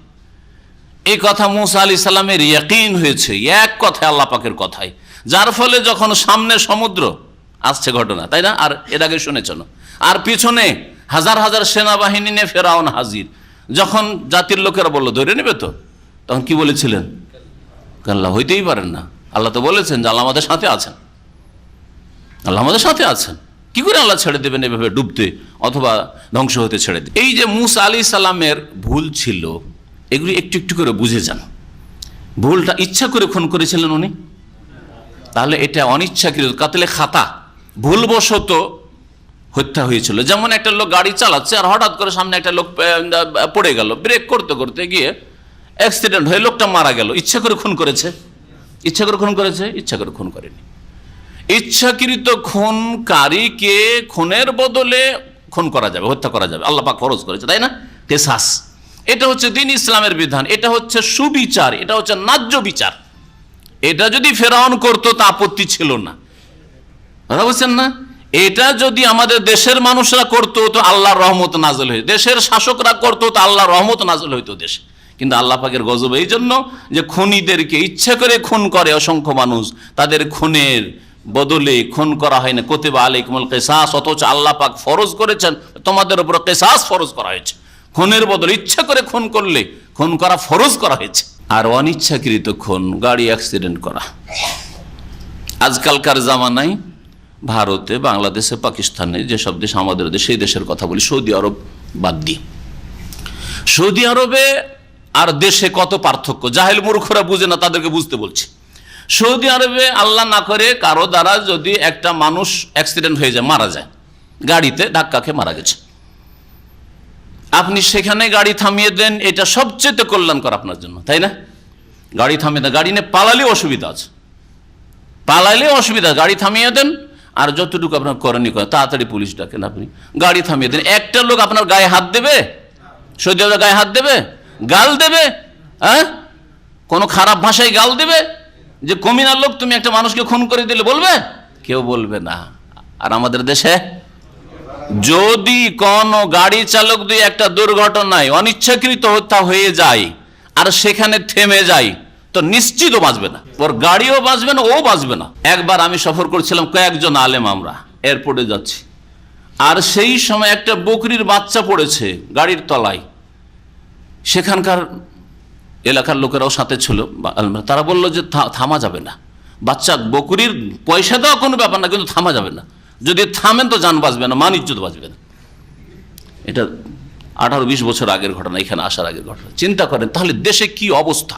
এই কথা মুসা আলাইহিস সালামের ইয়াকিন হয়েছে এক কথায়, আল্লাহ পাকের কথায়, যার ফলে যখন সামনে সমুদ্র আসছে ঘটনা, তাই না, আর এর আগে শুনেছ না, আর পিছনে হাজার হাজার সেনাবাহিনী নিয়ে ফেরাউন হাজির, যখন জাতির লোকেরা বললো ধরে নেবে তো, তখন কি বলেছিলেন? আল্লাহ হইতেই পারেন না, আল্লাহ তো বলেছেন যে আল্লাহ আমাদের সাথে আছেন, আল্লাহ আমাদের সাথে আছেন, কি করে আল্লাহ ছেড়ে দেবেন এভাবে ডুবতে অথবা ধ্বংস হতে ছেড়ে দেবেন? এই যে মুসা আলাইহিস সালামের ভুল ছিল, এগুলি একটু একটু করে বুঝে যান। ভুলটা ইচ্ছা করে খুন করেছিলেন উনি, তাহলে এটা অনিচ্ছাকৃত কাতলে খাতা, ভুলবশত হত্যা হয়েছিল। যেমন একটা লোক গাড়ি চালাচ্ছে আর হঠাৎ করে সামনে একটা লোক পড়ে গেল, ব্রেক করতে করতে গিয়ে অ্যাক্সিডেন্ট হয়ে লোকটা মারা গেল। ইচ্ছা করে খুন করেছে? ইচ্ছা করে খুন করেছে? ইচ্ছা করে খুন করেনি। ইচ্ছাকৃত খুনকারীকে খুনের বদলে খুন করা যাবে, হত্যা করা যাবে, আল্লাহ পাক ফরজ করেছে, তাই না? কিসাস, এটা হচ্ছে দ্বীন ইসলামের বিধান, এটা হচ্ছে সুবিচার, এটা হচ্ছে ন্যায্য বিচার। এটা যদি ফেরাউন করতো তা আপত্তি ছিল না, কথা বলছেন না? এটা যদি আমাদের দেশের মানুষরা করতো তো আল্লাহর রহমত নাযিল হইতো, দেশের শাসকরা করতো তো আল্লাহর রহমত নাযিল হইতো দেশে। কিন্তু আল্লাহ পাকের গজব এই জন্য যে খুনিদেরকে ইচ্ছা করে খুন করে অসংখ্য মানুষ, তাদের খুনের বদলে খুন করা হয় না। কুতিবা আলাইকুমুল কিসাস, অথচ আল্লাহ পাক ফরজ করেছেন তোমাদের উপর কিসাস ফরজ করা হয়েছে। খুনের বদলে ইচ্ছা করে খুন করলে খুন করা ফরজ করা হয়েছে। আর অনিচ্ছাকৃত খুন, গাড়ি অ্যাক্সিডেন্ট করা, আজকালকার জামানায় ভারতে, বাংলাদেশে, পাকিস্তানে, যেসব দেশ আমাদের দেশ, সেই দেশের কথা বলি, সৌদি আরব বাদ দিই, সৌদি আরবে আর দেশে কত পার্থক্য, জাহেল মূর্খরা বুঝে না, তাদেরকে বুঝতে বলছি। সৌদি আরবে আল্লাহ না করে কারো দ্বারা যদি একটা মানুষ অ্যাক্সিডেন্ট হয়ে যায়, মারা যায়, গাড়িতে ধাক্কা খেয়ে মারা গেছে, আপনি সেখানে গাড়ি থামিয়ে দেন, এটা সবচেয়ে কল্যাণকর আপনার জন্য, তাই না? গাড়ি থামিয়ে দেন, গাড়ি নিয়ে পালালেও অসুবিধা আছে, পালালেও অসুবিধা, গাড়ি থামিয়ে দেন, আর যতটুকু আপনার করণীয় করেন তাড়াতাড়ি পুলিশ ডাকেন, আপনি গাড়ি থামিয়ে দেন। একটা লোক আপনার গায়ে হাত দেবে, সৌদি আরবে গায়ে হাত দেবে, গাল দেবে, হ্যাঁ, কোনো খারাপ ভাষায় গাল দেবে, যে কমিনার লোক তুমি একটা মানুষকে খুন করে দিলে, বলবে? কেউ বলবে না। আর আমাদের দেশে যদি কোন গাড়ি চালক দিয়ে একটা দুর্ঘটনায় অনিচ্ছাকৃত হত্যা হয়ে যায় আর সেখানে থেমে যায়, তো নিশ্চিত বাঁচবে না, ওর গাড়িও বাঁচবে না, ও বাঁচবে না। একবার আমি সফর করছিলাম, কয়েকজন আলেম, আমরা এয়ারপোর্টে যাচ্ছি, আর সেই সময় একটা বকরির বাচ্চা পড়েছে গাড়ির তলায়। সেখানকার এলাকার লোকেরাও সাথে ছিল, তারা বললো যে থামা যাবে না, বাচ্চা বকরির পয়সা দেওয়া কোনো ব্যাপার না, কিন্তু থামা যাবে না, যদি থামেন তো যান বাঁচবে না, মান ইজ্জত বাঁচবে না। এটা 18-20 বছর আগের ঘটনা, এখানে আসার আগের ঘটনা। চিন্তা করেন তাহলে দেশে কি অবস্থা।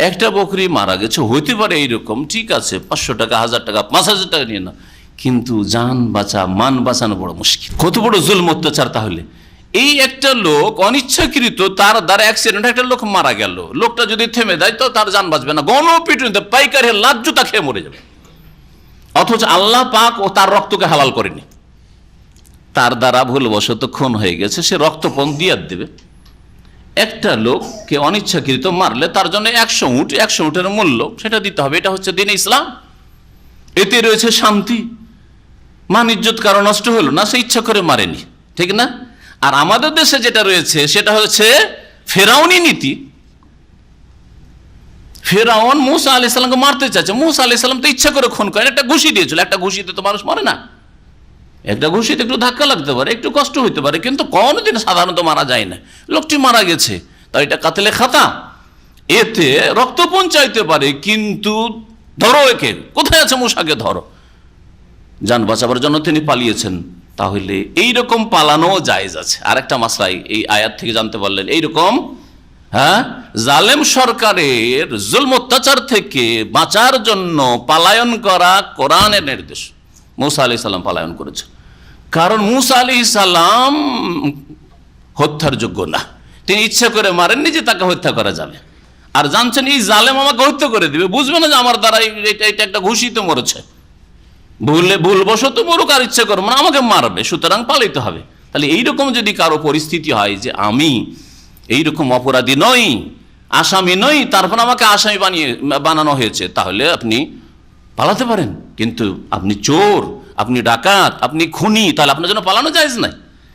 একটা বকরি মারা গেছে, হইতে পারে এইরকম, ঠিক আছে, 500 টাকা, 1000 টাকা, 5000 টাকা নিয়ে না, কিন্তু জান বাঁচা, মান বাঁচানো বড় মুশকিল। কত বড় জুলম অত্যাচার। তাহলে এই একটা লোক অনিচ্ছাকৃত, তার দ্বারা অ্যাক্সিডেন্ট, একটা লোক মারা গেল, লোকটা যদি থেমে দেয় তো তার জান বাঁচবে না, গণপিটুনিতে পাইকারি লাত জুতা খেয়ে মরে যাবে। অথচ আল্লাহ পাক ও তার রক্তকে হালাল করেনি, তার দ্বারা ভুলবশত খুন হয়ে গেছে, সে রক্তপণ দিয়ে দেবে। একটা লোককে অনিচ্ছাকৃত মারলে তার জন্য 100 উট, 100 উটের মূল্য সেটা দিতে হবে। এটা হচ্ছে দ্বীন ইসলাম, এতে রয়েছে শান্তি, মান ইজ্জত কারো নষ্ট হলো না, সে ইচ্ছা করে মারেনি, ঠিক না? আর আমাদের দেশে যেটা রয়েছে সেটা হচ্ছে ফেরাউনি নীতি। ফেরাউন মুসা আলাইহিস সালামকে মারতে চাচ্ছে, মুসা আলাইহিস সালাম তো ইচ্ছা করে খুন করেন, একটা ঘুষি দিয়েছিল। একটা ঘুষিতে তো মানুষ মরে না, একটা ঘুষিতে একটু ধাক্কা লাগতে পারে, একটু কষ্ট হইতে পারে, কিন্তু কোনোদিন সাধারণত মারা যায় না। লোকটি মারা গেছে, তাই এটা কাতলে খাতা, এতে রক্তপণ চাইতে পারে, কিন্তু ধরো একে, কোথায় আছে মুসাকে, ধরো। জান বাঁচাবার জন্য তিনি পালিয়েছেন, তাহলে এইরকম পালানো জায়েজ আছে। আরেকটা মাসলাই এই আয়াত থেকে জানতে পারলেন, এইরকম হ্যাঁ জালেম সরকারের জুলম অত্যাচার থেকে বাঁচার জন্য পালায়ন করা কোরআনের নির্দেশ। মুসা আলাইহিস সালাম পালায়ন করেছে, কারণ মুসা আলাইহিস সালাম হত্যার যোগ্য না, তিনি ইচ্ছা করে মারেননি যে তাকে হত্যা করা যাবে। আর জানছেন এই জালেম আমাকে হত্যা করে দিবে, বুঝবে না যে আমার দ্বারা এটা একটা ঘুষিতে মরেছে, ভুলবশত মরুক, আর ইচ্ছা করবো না, আমাকে মারবে, সুতরাং পালাইতে হবে। তাহলে এইরকম যদি কারো পরিস্থিতি হয় যে আমি এইরকম অপরাধী নই, আসামি নই, তারপর আমাকে আসামি বানানো হয়েছে, তাহলে আপনি পালাতে পারেন। কিন্তু আপনি চোর, আপনি ডাকাত, আপনি খুনি, তাহলে আপনার জন্য পালানো জায়েজ নাই।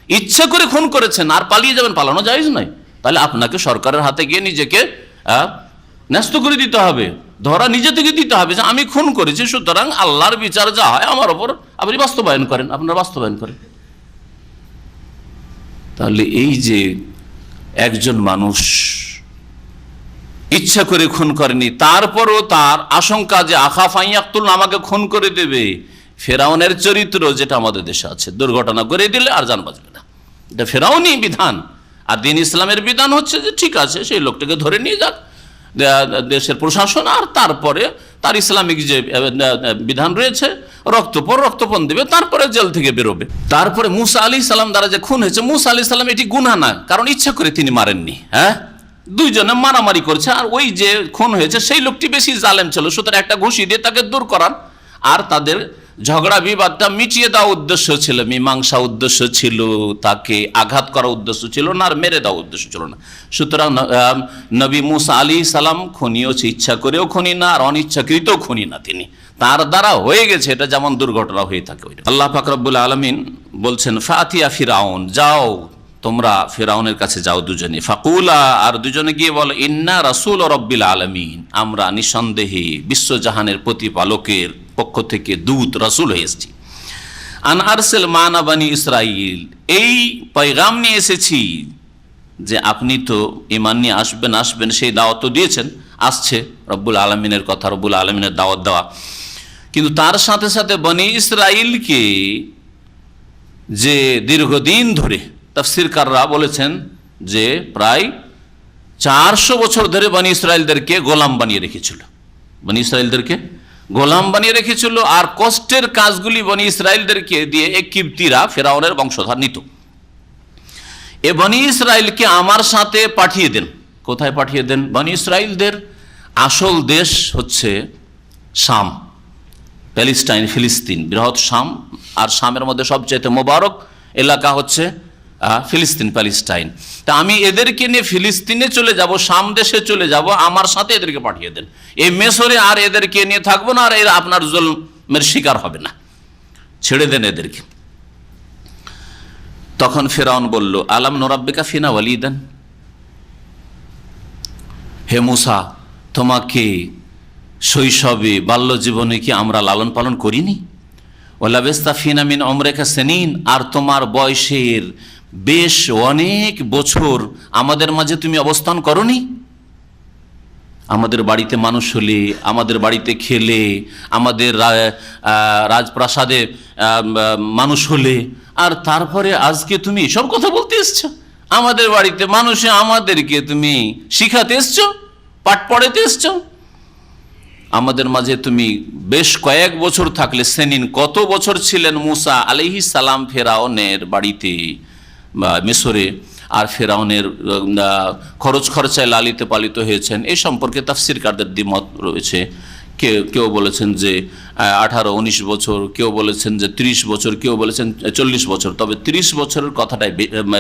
ইচ্ছা করে খুন করেছেন আর পালিয়ে যাবেন, পালানো জায়েজ নাই। তাহলে আপনাকে সরকারের হাতে গিয়ে নিজেকে ন্যস্ত করে দিতে হবে, ধরা নিজে থেকে দিতে হবে যে আমি খুন করেছি, সুতরাং আল্লাহর বিচার যা হয় আমার ওপর আপনি বাস্তবায়ন করেন, আপনারা বাস্তবায়ন করেন। তাহলে এই যে একজন মানুষ ইচ্ছা করে খুন করেনি, তারপরও তার আশঙ্কা যে আখাফাইয়াক্তুল, আমাকে খুন করে দেবে, ফেরাউনের চরিত্র যেটা আমাদের দেশে আছে, দুর্ঘটনা করে দিলে আর জান বাঁচবে না, এটা ফেরাউনি বিধান। আর দ্বীন ইসলামের বিধান হচ্ছে যে ঠিক আছে, সেই লোকটাকে ধরে নিয়ে যাক দেশের প্রশাসন, আর তারপরে তার ইসলামিক যে বিধান রয়েছে, রক্তপণ দেবে, তারপরে জেল থেকে বেরোবে। তারপরে মুসা আলাইহিস সালাম দ্বারা যে খুন হয়েছে, মুসা আলাইহিস সালাম এটি গুনাহ না, কারণ ইচ্ছা করে তিনি মারেননি। হ্যাঁ, দুইজনে মারামারি করছে, আর ওই যে খুন হয়েছে সেই লোকটি বেশি জালেম ছিল, সুতরাং একটা ঘুষি দিয়ে তাকে দূর করান, আর তাদের ঝগড়া বিবাদটা মিটিয়ে দেওয়া উদ্দেশ্য ছিল, মীমাংসা উদ্দেশ্য ছিল, তাকে আঘাত করা উদ্দেশ্য ছিল না, আর মেরে দেওয়া উদ্দেশ্য ছিল না। সুতরাং নবী মুসা আলাইহিস সালাম খুনিও ইচ্ছা করেও খুনি না, আর অনিচ্ছাকৃত খুনি না, তিনি তার দ্বারা হয়ে গেছে, এটা যেমন দুর্ঘটনা হয়ে থাকে। আল্লাহ পাক রব্বুল আলামিন বলছেন ফাতিয়া ফিরাউন, যাও তোমরা ফিরাউনের কাছে যাও দুজনে, ফাকুলা, আর দুজনে গিয়ে বলো ইন্না রাসূল রাব্বিল আলামিন, আমরা নিঃসন্দেহে বিশ্বজাহানের প্রতিপালকের পক্ষ থেকে দূত রাসূল হয়ে এসেছি। আন আরসিল মানা বানি ইসরাইল, এই পয়গাম নিয়ে এসেছি যে আপনি তো ঈমান নিয়ে আসবেন, সেই দাওয়াত তো দিয়েছেন, আসছে রব্বুল আলামিনের কথা, রব্বুল আলামিনের দাওয়াত দেওয়া, কিন্তু তার সাথে সাথে বনি ইসরাইলকে যে দীর্ঘদিন ধরে, তাফসীরকাররা বলেছেন যে প্রায় 400 বছর ধরে বনি ইসরাইলদেরকে গোলাম বানিয়ে রেখেছিল, বনি ইসরাইলদেরকে গোলাম বানিয়ে রেখেছিল, আর কষ্টের কাজগুলি বনি ইসরাইলদেরকে দিয়ে কিপ্তিরা, ফেরাউনের বংশধর নিত। এ বনি ইসরাইলকে আমার সাথে পাঠিয়ে দেন, কোথায় পাঠিয়ে দেন? বনি ইসরাইলদের আসল দেশ হচ্ছে শাম, প্যালেস্টাইন, ফিলিস্তিন, বৃহৎ শাম। আর শামের মধ্যে সবচেয়ে মোবারক এলাকা হচ্ছে ফিলিস্তিন, প্যালেস্টাইন। তা আমি এদেরকে নিয়ে ফিলিস্তিনে চলে যাব, শাম দেশে চলে যাব, আমার সাথে এদেরকে পাঠিয়ে দেন। এই মিশরে আর এদেরকে নিয়ে থাকবো না, আর এরা আপনার জুলমের শিকার হবে না, ছেড়ে দেন এদেরকে। তখন ফিরআউন বলল, আলাম নুরাব্বিকা ফিনা ওয়ালিদান, হে মূসা, তোমাকে শৈশবে বাল্য জীবনে কি আমরা লালন পালন করিনি? ওয়ালাবিস্তা ফিনা মিন উমরিকা সিনিন, আর তোমার বয়সের বেশ অনেক বছর আমাদের মাঝে তুমি অবস্থান করনি? আমাদের বাড়িতে মানুষ হলে, আমাদের বাড়িতে খেলে, আমাদের রাজপ্রাসাদে মানুষ হলে, আর তারপরে আজকে তুমি এসব কথা বলতে এসছো? আমাদের বাড়িতে মানুষে আমাদেরকে তুমি শিখাতে এসছো, পাঠ পড়াতে এসছো। আমাদের মাঝে তুমি বেশ কয়েক বছর থাকলে। সেনিন, কত বছর ছিলেন মুসা আলাইহিস সালাম ফেরাউনের বাড়িতে বা মিশরে, আর ফেরাউনের খরচ খরচায় লালিত পালিত হয়েছেন? এই সম্পর্কে তাফসীরকারদের দ্বিমত রয়েছে। কেউ বলেছেন যে 18-19 বছর, কেউ বলেছেন যে 30 বছর, কেউ বলেছেন 40 বছর। তবে 30 বছরের কথাটাই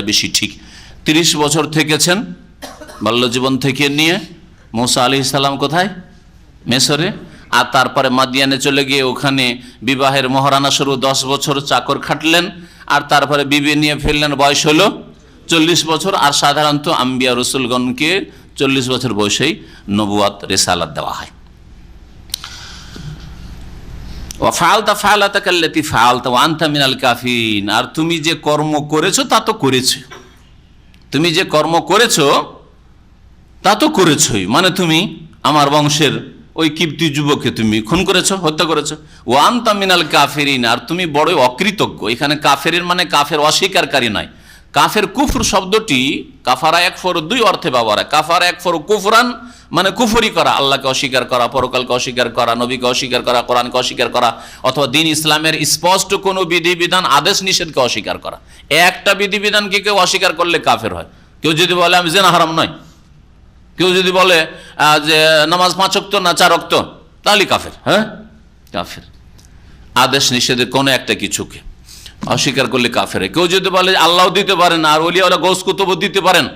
বেশি ঠিক। 30 বছর থেকেছেন বাল্যজীবন থেকে নিয়ে মুসা আলাইহিস সালাম কোথায়? মিশরে। আর তারপরে মাদিয়ানে চলে গিয়ে ওখানে বিবাহের মহারানা শুরু, 10 বছর চাকর খাটলেন, আর তারপরে বিবি নিয়ে ফেললেন, বয়স হলো 40 বছর। আর সাধারণত আম্বিয়া রসুলগণকে 40 বছর বয়সেই নবুয়াত রিসালাত দেওয়া হয়। আর তুমি যে কর্ম করেছো তা তো করেছো, তুমি যে কর্ম করেছো তা তো করেছোই, মানে তুমি আমার বংশের ওই কিপ্তি যুবককে তুমি খুন করেছো, হত্যা করেছো। ওয়ান্তা মিনাল কাফিরিন, আর তুমি বড় অকৃতজ্ঞ। এখানে কাফেরিন মানে কাফের অস্বীকারী নয়। কাফের কুফর শব্দটি কাফারা একফর 2 অর্থে ব্যবহার হয়। কাফারা একফর কুফরান মানে কুফরি করা, আল্লাহকে অস্বীকার করা, পরকালকে অস্বীকার করা, নবীকে অস্বীকার করা, কোরআনকে অস্বীকার করা, অথবা দিন ইসলামের স্পষ্ট কোনো বিধিবিধান, আদেশ নিষেধকে অস্বীকার করা। একটা বিধিবিধানকে কেউ অস্বীকার করলে কাফের হয়। কেউ যদি বলে আমি জিনা হারাম নয়, কেউ যদি বলে যে নামাজ 5 ওয়াক্ত না 4 ওয়াক্ত, তাহলে কাফের। হ্যাঁ, কাফের। আদেশ নিষেধের কোনো একটা কিছুকে অস্বীকার করলে কাফের। কেউ যদি বলে আল্লাহ দিতে পারেন আর ওলিয়াওয়ালা গৌস কুতুব দিতে পারেন,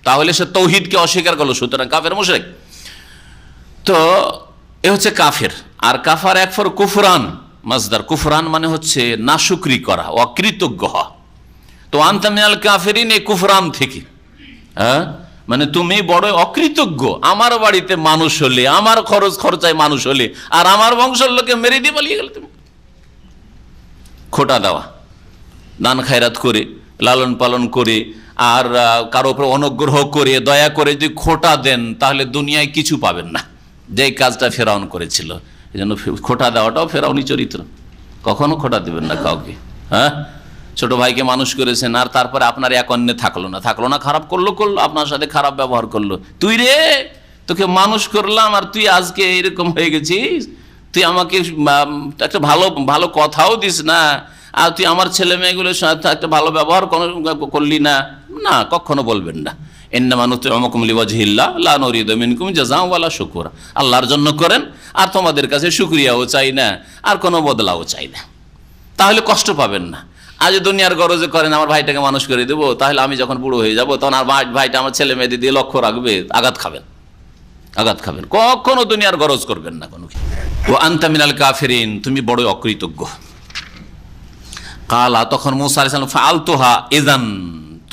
তাহলে সে তৌহিদকে অস্বীকার করলো, সুতরাং কাফের মুশরিক। তো এ হচ্ছে কাফের। আর কাফার একফর কুফরান, মাসদার। কুফরান মানে হচ্ছে নাশুকরি করা, অকৃতজ্ঞ হওয়া। তো আনতা মিনাল কাফিরিন, এই কুফরান থেকে। হ্যাঁ, মানে তুমি বড় অকৃতজ্ঞ। আমার বাড়িতে মানুষ হলে, আমার খরচ খরচায় মানুষ হলে, আর আমার বংশের লোকে মেরে দিয়ে পালিয়ে গেলে তুমি। খোটা দেওয়া, দান খায়রাত করে, লালন পালন করে, আর কারো উপর অনুগ্রহ করে, দয়া করে যদি খোটা দেন, তাহলে দুনিয়ায় কিছু পাবেন না, যেই কাজটা ফেরাউন করেছিল। এই জন্য খোটা দেওয়াটাও ফেরাউনি চরিত্র। কখনো খোটা দেবেন না কাউকে। হ্যাঁ, ছোট ভাইকে মানুষ করেছেন, আর তারপরে আপনার এক অন্যে থাকলো না, খারাপ করলো, আপনার সাথে খারাপ ব্যবহার করলো। তুই রে, তোকে মানুষ করলাম আর তুই আজকে এরকম হয়ে গেছিস, তুই আমাকে একটা ভালো কথাও দিস না, আর তুই আমার ছেলে মেয়েগুলোর সাথে একটা ভালো ব্যবহার করলি না। না, কখনো বলবেন না। ইন্নামা নুতইমুকুম লিওয়াজহিল্লাহ লা নুরিদু মিনকুম জাযাআন ওয়ালা শুকুরা। আল্লাহর জন্য করেন, আর তোমাদের কাছে শুকরিয়াও চাই না, আর কোনো বদলাও চাই না, তাহলে কষ্ট পাবেন না। আজ দুনিয়ার গরজে করেন, আমার ভাইটাকে মানুষ করে দেবো, তাহলে আমি যখন বুড়ো হয়ে যাব তখন আর ভাইটা আমার ছেলে মেয়েদের দিয়ে লক্ষ্য রাখবে, আঘাত খাবেন। কখনো দুনিয়ার গরজ করবেন না কোনো। ও আনতা মিনাল কাফিরিন, তুমি বড় অকৃতজ্ঞ। কালা, তখন মূসা আলাইহিস সালাম, ফাআলতুহা ইযান,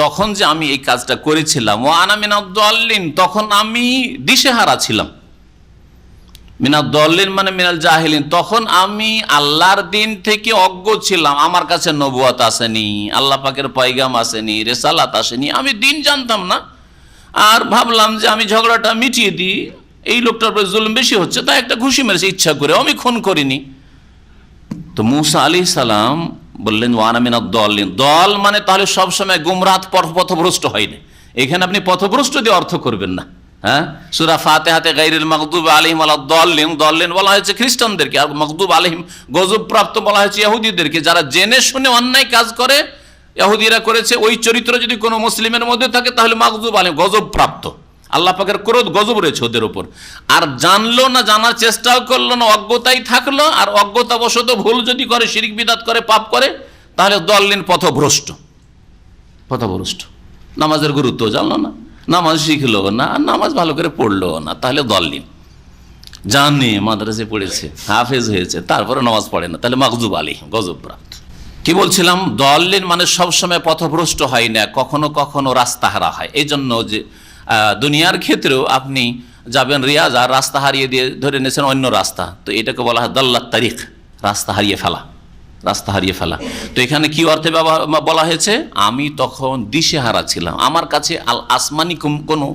তখন যে আমি এই কাজটা করেছিলাম, ও আনা মিনাদ দাল্লিন, তখন আমি দিশেহারা ছিলাম। মিনাদ দাল্লিন মানে মিনাল জাহিলিন, তখন আমি আল্লাহর দিন থেকে অজ্ঞ ছিলাম। আমার কাছে নবুয়ত আসেনি, আল্লাহ পাকের পয়গাম আসেনি, রিসালাত আসেনি, আমি দিন জানতাম না। আর ভাবলাম যে আমি ঝগড়াটা মিটিয়ে দিই, এই লোকটার উপরে জুলুম বেশি হচ্ছে, তাই একটা ঘুষি মেরেছে ইচ্ছা করে, আমি খুন করিনি। তো মূসা আলাইহিস সালাম বললেন, ওয়ানা মিনাদ দাল্লিন। দল মানে তাহলে সবসময় গুমরাহ, পথভ্রষ্ট হয়নি। এখানে আপনি পথভ্রষ্ট দিয়ে অর্থ করবেন না। হ্যাঁ, সূরা ফাতিহাতে গায়রিল মাগদুবি আলাইহিম ওয়ালাদ দাল্লিন, দাল্লিন বলা হয়েছে খ্রিস্টানদেরকে, আর মাগদুব আলাইহিম গজবপ্রাপ্ত বলা হয়েছে ইহুদিদেরকে, যারা জেনে শুনে অন্যায় কাজ করে। ইহুদিরা করেছে, ওই চরিত্র যদি কোনো মুসলিমের মধ্যে থাকে তাহলে মাগদুব আলাইহিম গজবপ্রাপ্ত। আল্লাহ পাকের ক্রোধ গজব রয়েছে ওদের উপর। আর জানলো না, জানার চেষ্টাও করলো না, অজ্ঞতাই থাকলো, আর অজ্ঞতাবশত ভুল যদি করে, শিরক বিদআত করে, পাপ করে, তাহলে দলিন পথভ্রষ্ট। নামাজের গুরুত্ব জানলো না, নামাজ শিখলো না, আর নামাজ ভালো করে পড়লো না, তাহলে দলিন। জানে মাদ্রাসে পড়েছে, হাফেজ হয়েছে, তারপরে নামাজ পড়ে না, তাহলে মাগজুব আলী, গজব প্রাপ্ত। কি বলছিলাম, দলিন মানে সবসময় পথভ্রষ্ট হয় না, কখনো কখনো রাস্তাহারা হয়। এই জন্য যে দুনিয়ার ক্ষেত্রেও আপনি যাবেন রিয়াজ, আর রাস্তা হারিয়ে দিয়ে ধরে নিয়েছেন অন্য রাস্তা, তো এটাকে বলা হয় দাল্লাত তারিখ, রাস্তা হারিয়ে ফেলা। তো এখানে কি অর্থে বলা হয়েছে, আমি তখন দিশেহারা ছিলাম, আমার কাছে আসমানি কোনো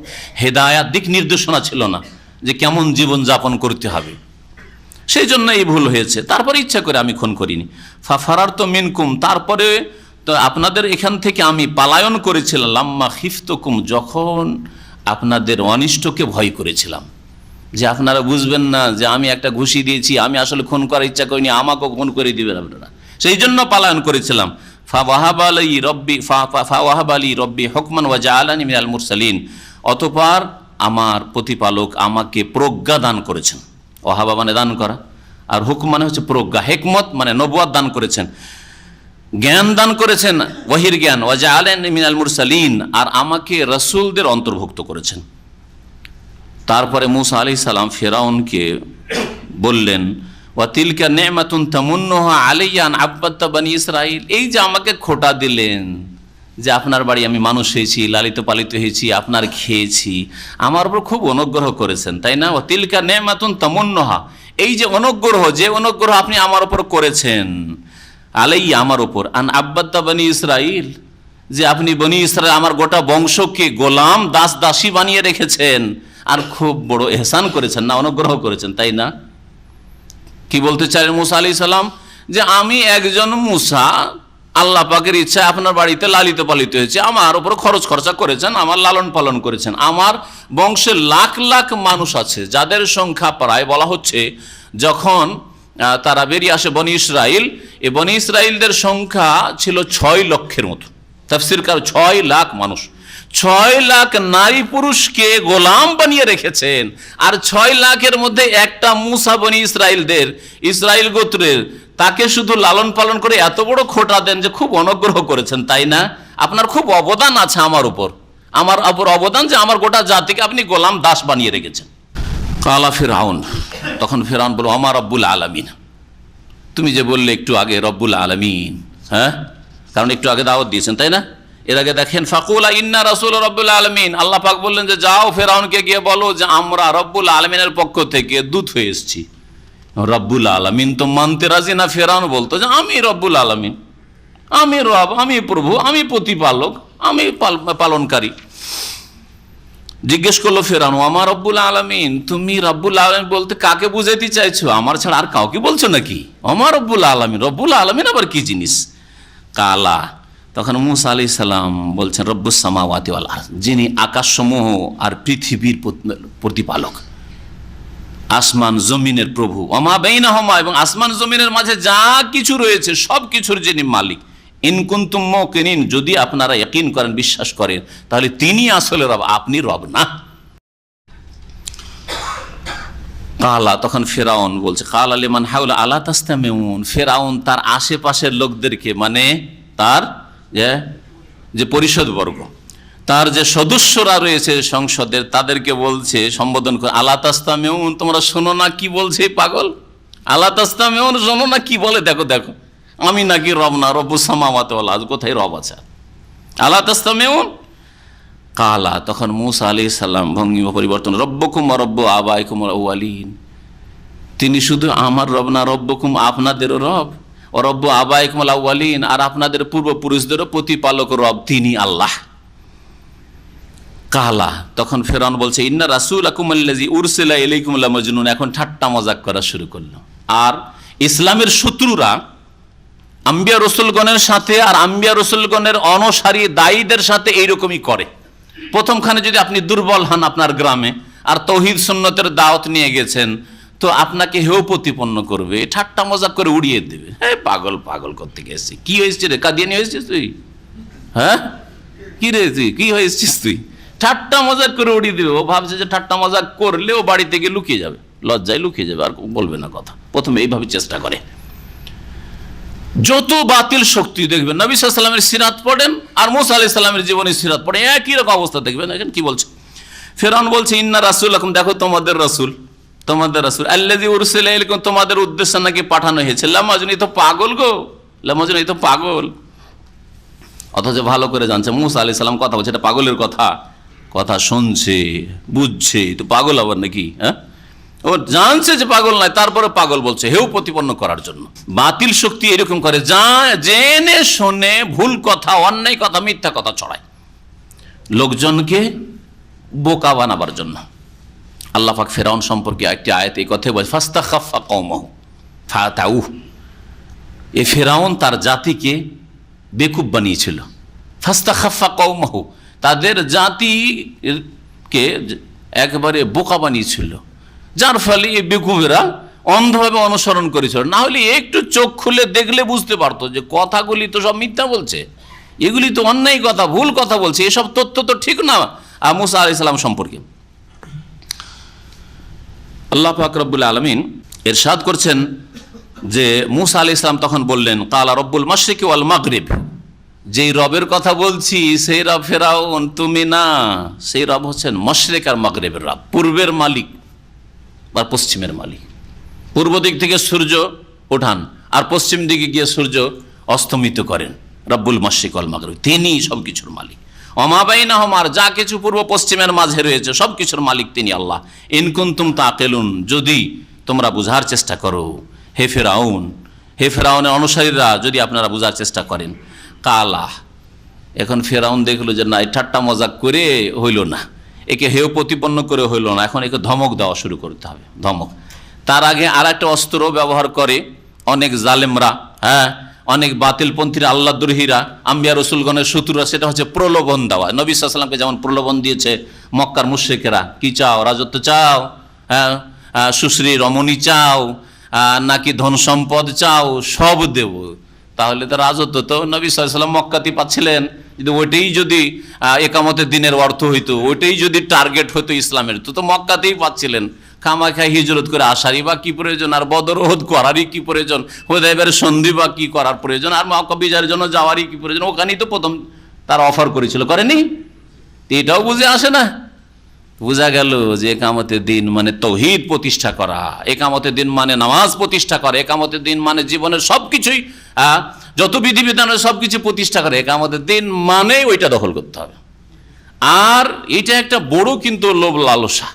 হেদায়াত, দিক নির্দেশনা ছিল না যে কেমন জীবন যাপন করতে হবে, সেই জন্য এই ভুল হয়েছে। তারপরে ইচ্ছা করে আমি খুন করিনি। ফারার তো মিনকুম, তারপরে তো আপনাদের এখান থেকে আমি পালায়ন করেছিলাম, লাম্মা খিফতুকুম, যখন আপনাদের অনিষ্টকে ভয় করেছিলাম, যে আপনারা বুঝবেন না যে আমি একটা ঘুষি দিয়েছি, আমি আসলে খুন করার ইচ্ছা করিনি, আমাকেও খুন করে দিবেন আপনারা, সেই জন্য পালায়ন করেছিলাম। ফাওয়াহাব আলী রব্বি হুকমান ওয়া জাআলানি মিনাল মুরসালিন, অতঃপর আমার প্রতিপালক আমাকে প্রজ্ঞা দান করেছেন। ওয়াহাবা মানে দান করা, আর হুকম মানে হচ্ছে প্রজ্ঞা, হিকমত মানে নবুয়ত দান করেছেন, জ্ঞান দান করেছেন, ওয়াহির জ্ঞান। ওয়া জাআলানি মিনাল মুরসালিন, আর আমাকে রাসূলদের অন্তর্ভুক্ত করেছেন। তারপরে মূসা আলাইহিস সালাম ফিরআউনকে বললেন, ওয়া তিলকা নি'মাতুন তামুন্নুহা আলাইয়া আন আব্বাদতা বনি ইসরাঈল, এই যে আমাকে খোটা দিলেন যে আপনার বাড়ি আমি মানুষ হয়েছি, লালিত পালিত হয়েছি, আপনার খেয়েছি, আমার উপর খুব অনুগ্রহ করেছেন, তাই না? ওয়া তিলকা নি'মাতুন তামুন্নুহা, এই যে অনুগ্রহ আপনি আমার উপর করেছেন, আলাইয়া আমার উপর, আন আব্বাদতা বনি ইসরাঈল, যে আপনি বনি ইসরাঈল আমার গোটা বংশকে গোলাম দাস দাসী বানিয়ে রেখেছেন, আর খুব বড় এহসান করেছেন না, অনুগ্রহ করেছেন, তাই না? কি বলতে চাইলেন মূসা আলাইহিস সালাম, যে আমি একজন মূসা, আল্লাহ পাকের ইচ্ছা আপনার বাড়িতে লালিত পালিত হয়েছে, আমার উপর খরচ খরচা করেছেন, আমার লালন পালন করেছেন, আমার বংশে লাখ লাখ মানুষ আছে, যাদের সংখ্যা প্রায় বলা হচ্ছে যখন তারা বেরিয়ে আসে বনি ইসরাইল, এই বনি ইসরাইলদের সংখ্যা ছিল 6 লক্ষের মতো। তাফসীরকার 6 লাখ মানুষ, 6 লাখ নারী পুরুষকে গোলাম বানিয়ে রেখেছেন, আর 6 লাখের মধ্যে একটা মূসা বনি ইসরাইলদের, ইসরাইল গোত্রের, তাকে শুধু লালন পালন করে এত বড় খোটা দেন যে খুব অনুগ্রহ করেছেন, তাই না? আপনার খুব অবদান আছে আমার উপর অবদান, যে আমার গোটা জাতিকে আপনি গোলাম দাস বানিয়ে রেখেছেন। কালা ফিরআউন, তখন ফিরআউন বলল, আমার রব্বুল আলামিন, তুমি যে বললে একটু আগে রব্বুল আলামিন, হ্যাঁ, কারণ একটু আগে দাওয়াত দিয়েছেন, তাই না? এর আগে দেখেন, ফাকুলা ইন্না রাসূল রব্বুল আলামিন, আল্লাহ পাক বললেন যে যাও ফিরআউনকে গিয়ে বলো যে আমরা রব্বুল আলামিনের পক্ষ থেকে দূত হয়ে এসেছি। রব্বুল আলামিন তো মানতে রাজি না। ফিরআউন বলতো যে আমি রব্বুল আলামিন, আমি রব, আমি প্রভু, আমি প্রতিপালক, আমি পালনকারী। জিজ্ঞেস করলো ফিরআউন, আমার রব্বুল আলামিন, তুমি রব্বুল আলামিন বলতে কাকে বুঝাইতে চাইছো? আমার ছাড়া আর কাউকে বলছো নাকি? আমার রব্বুল আলামিন আবার কি জিনিস? কালা, তখন মূসা আলাইহিস সালাম বলছেন, রব্বুস সামাওয়াতি ওয়াল আরদ, যিনি আকাশসমূহ আর পৃথিবীর প্রতিপালক, আসমান জমিনের প্রভু, ওমা বাইনাহুমা, এবং আসমান জমিনের মাঝে যা কিছু রয়েছে সব কিছুর যিনি মালিক। ইন কুনতুম মুকিনিন, যদি আপনারা ইয়াকিন করেন, বিশ্বাস করেন, তাহলে তিনি আসলে রব, আপনি রব না। কালা, তখন ফিরআউন বলছে, কালা লিমান হাওলা আলা তাসতামিউন, ফিরআউন তার আশেপাশের লোকদেরকে, মানে তার যে পরিষদবর্গ, তার যে সদস্যরা রয়েছে সংসদের, তাদেরকে বলছে, সম্বোধন করে, আলা তাসতামিউন, তোমরা শোনো না কি বলছে পাগল, আলা তাসতামিউন, শোনো না কি বলে, দেখো দেখো, আমি নাকি রব না, রব্বুস সামাওয়াতি ওয়াল আরদ, কোথায় রব আছে? আলা তাসতামিউন। কালা, তখন মূসা আলাইহিস সালাম ভঙ্গিমা পরিবর্তন, রব্বুকুম ওয়া রব্বু আবাইকুম আল আউয়ালিন, তিনি শুধু আমার রব না, রব্বুকুম আপনাদেরও রব, ও রব্বু আবাইকুম আল আউয়ালিন, আর আপনাদের পূর্বপুরুষদেরও প্রতিপালক রব তিনি আল্লাহ। কালা, তখন ফিরআউন বলছে, ইন্না রাসূলাকুম আল্লাযী উরসিলা ইলাইকুম লামাজনুন, এখন ঠাট্টা মজাক করা শুরু করলো। আর ইসলামের শত্রুরা আম্বিয়া রসুলগণের সাথে আর আম্বিয়া রসুলগণের অনসারী দায়ীদের সাথে এইরকমই করে। প্রথমখানে যদি আপনি দুর্বল হন আপনার গ্রামে, আর তৌহিদ সুন্নতের দাওয়াত নিয়ে গেছেন, তো আপনাকে হেয় প্রতিপন্ন করবে, ঠাট্টা মজাক করে উড়িয়ে দেবে, হ্যাঁ পাগল পাগল করতে গেছে, কি হয়েছে রে, কাদিয়ানি হয়েছিস তুই, হ্যাঁ কি রে তুই, কি হয়েছিস তুই, ঠাট্টা মজাক করে উড়িয়ে দেবে। ও ভাবছে যে ঠাট্টা মজাক করলে ও বাড়ি থেকে লুকিয়ে যাবে, লজ্জায় লুকিয়ে যাবে, আর বলবে না কথা। প্রথমে এইভাবে চেষ্টা করে। যত বাতিল শক্তি দেখবেন, নবী সাল্লাল্লাহু আলাইহি ওয়াসাল্লামের সিরাত পড়েন আর মুসা আলাইহিস সালামের জীবনের সিরাত পড়েন, একই রকম অবস্থা দেখবেন। এখন কি বলছে ফিরআউন? বলছে ইন্না রাসূলাকুম, দেখো তোমাদের রাসূল, তোমাদের রাসূল আল্লাযী উরসিলা ইলাইকুম, তোমাদের উদ্দেশ্যে নাকি পাঠানো হয়েছে। লামাজুন, এই তো পাগল গো, লামাজুন এই তো পাগল। অথচ ভালো করে জানছে মুসা আলাইহিস সালাম কথা বলছে, এটা পাগলের কথা, কথা শুনছে, বুঝছে, তো পাগল আবার নাকি? হ্যাঁ, ও জানছে যে পাগল নয়, তারপরে পাগল বলছে হেউ প্রতিপন্ন করার জন্য। বাতিল শক্তি এরকম করে, যা জেনে শুনে ভুল কথা, অন্যায় কথা, মিথ্যা কথা ছড়ায় লোকজনকে বোকা বানাবার জন্য। আল্লাহ পাক ফিরআউন সম্পর্কে একটি আয়াতে এই কথা বলে, ফাস্তাখাফা কওমাহু ফাতাউ, এই ফিরআউন তার জাতিকে বেকুব বানিয়েছিল। ফাস্তাখাফা কওমাহু, তাদের জাতিকে একেবারে বোকা বানিয়েছিল, যার ফলে এই বেকুবেরা অন্ধভাবে অনুসরণ করেছিল। না হলে একটু চোখ খুলে দেখলে বুঝতে পারতো যে কথাগুলি তো সব মিথ্যা বলছে, এগুলি তো অন্যায় কথা, ভুল কথা বলছে, এসব তথ্য তো ঠিক না মুসা আলাইহিস সালাম সম্পর্কে। আল্লাহ পাক রব্বুল আলামিন ইরশাদ করছেন যে মুসা আলাইহিস সালাম তখন বললেন, কালা রব্বুল মাশরিকি ওয়াল মাগরিব, যেই রবের কথা বলছি সেই রব ফিরআউন তুমি না, সেই রব হচ্ছেন মাশরিক আর মাগরিবের রব, পূর্বের মালিক আর পশ্চিমের মালিক। পূর্ব দিক থেকে সূর্য ওঠান আর পশ্চিম দিকে গিয়ে সূর্য অস্তমিত করেন, রব্বুল মাশরিক ওয়াল মাগরিব, তিনি সবকিছুর মালিক। ওমা বাইনাহুমা, আর যা কিছু পূর্ব পশ্চিমের মাঝে রয়েছে সবকিছুর মালিক তিনি আল্লাহ। ইন কুনতুম তাকিলুন, যদি তোমরা বুঝার চেষ্টা করো, হে ফিরআউন, হে ফিরআউনের অনুসারীরা, যদি আপনারা বুঝার চেষ্টা করেন। কালা, এখন ফিরআউন দেখলো যে না, এই ঠাট্টা মজাক করে হইল না, একে হেয় প্রতিপন্ন করে হইল না, এখন একে ধমক দেওয়া শুরু করতে হবে, ধমক। তার আগে আর একটা অস্ত্র ব্যবহার করে অনেক জালেমরা, হ্যাঁ, অনেক বাতিলপন্থীরা, আল্লাহ দ্রোহীরা, আম্বিয়া রসুলগণের শত্রুরা, সেটা হচ্ছে প্রলোভন দেওয়া। নবী সাল্লাল্লাহু আলাইহি ওয়াসাল্লামকে যেমন প্রলোভন দিয়েছে মক্কার মুশরিকেরা, কি চাও, রাজত্ব চাও, হ্যাঁ, সুশ্রী রমণী চাও, নাকি ধন সম্পদ চাও, সব দেব। তাহলে তো রাজত্ব তো নবী সাল্লাল্লাহু আলাইহি ওয়াসাল্লাম মক্কাতেই পাচ্ছিলেন, যদি ওইটাই যদি একামতের দিনের অর্থ হইতো, ওইটাই যদি টার্গেট হতো ইসলামের, তো মক্কাতেই পাচ্ছিলেন। খামাখাই হিজরত করে আসারই বা কি প্রয়োজন, আর বদর ওহদ করারই কি প্রয়োজন, হুদায়বিয়ার সন্ধি বা কি করার প্রয়োজন, আর মক্কা বিজয়ের জন্য যাওয়ারই কি প্রয়োজন? ওখানেই তো প্রথম তারা অফার করেছিল, করেনি? এটাও বুঝে আসে না। বোঝা গেল যে একামতের দিন মানে তৌহিদ প্রতিষ্ঠা করা, একামতের দিন মানে নামাজ প্রতিষ্ঠা করা, একামতের দিন মানে জীবনের সবকিছুই, যত বিধিবিধানের সবকিছু প্রতিষ্ঠা করে। একামতের দিন মানে ওইটা দখল করতে হবে। আর এটা একটা বড় কিন্তু লোভ লালসা।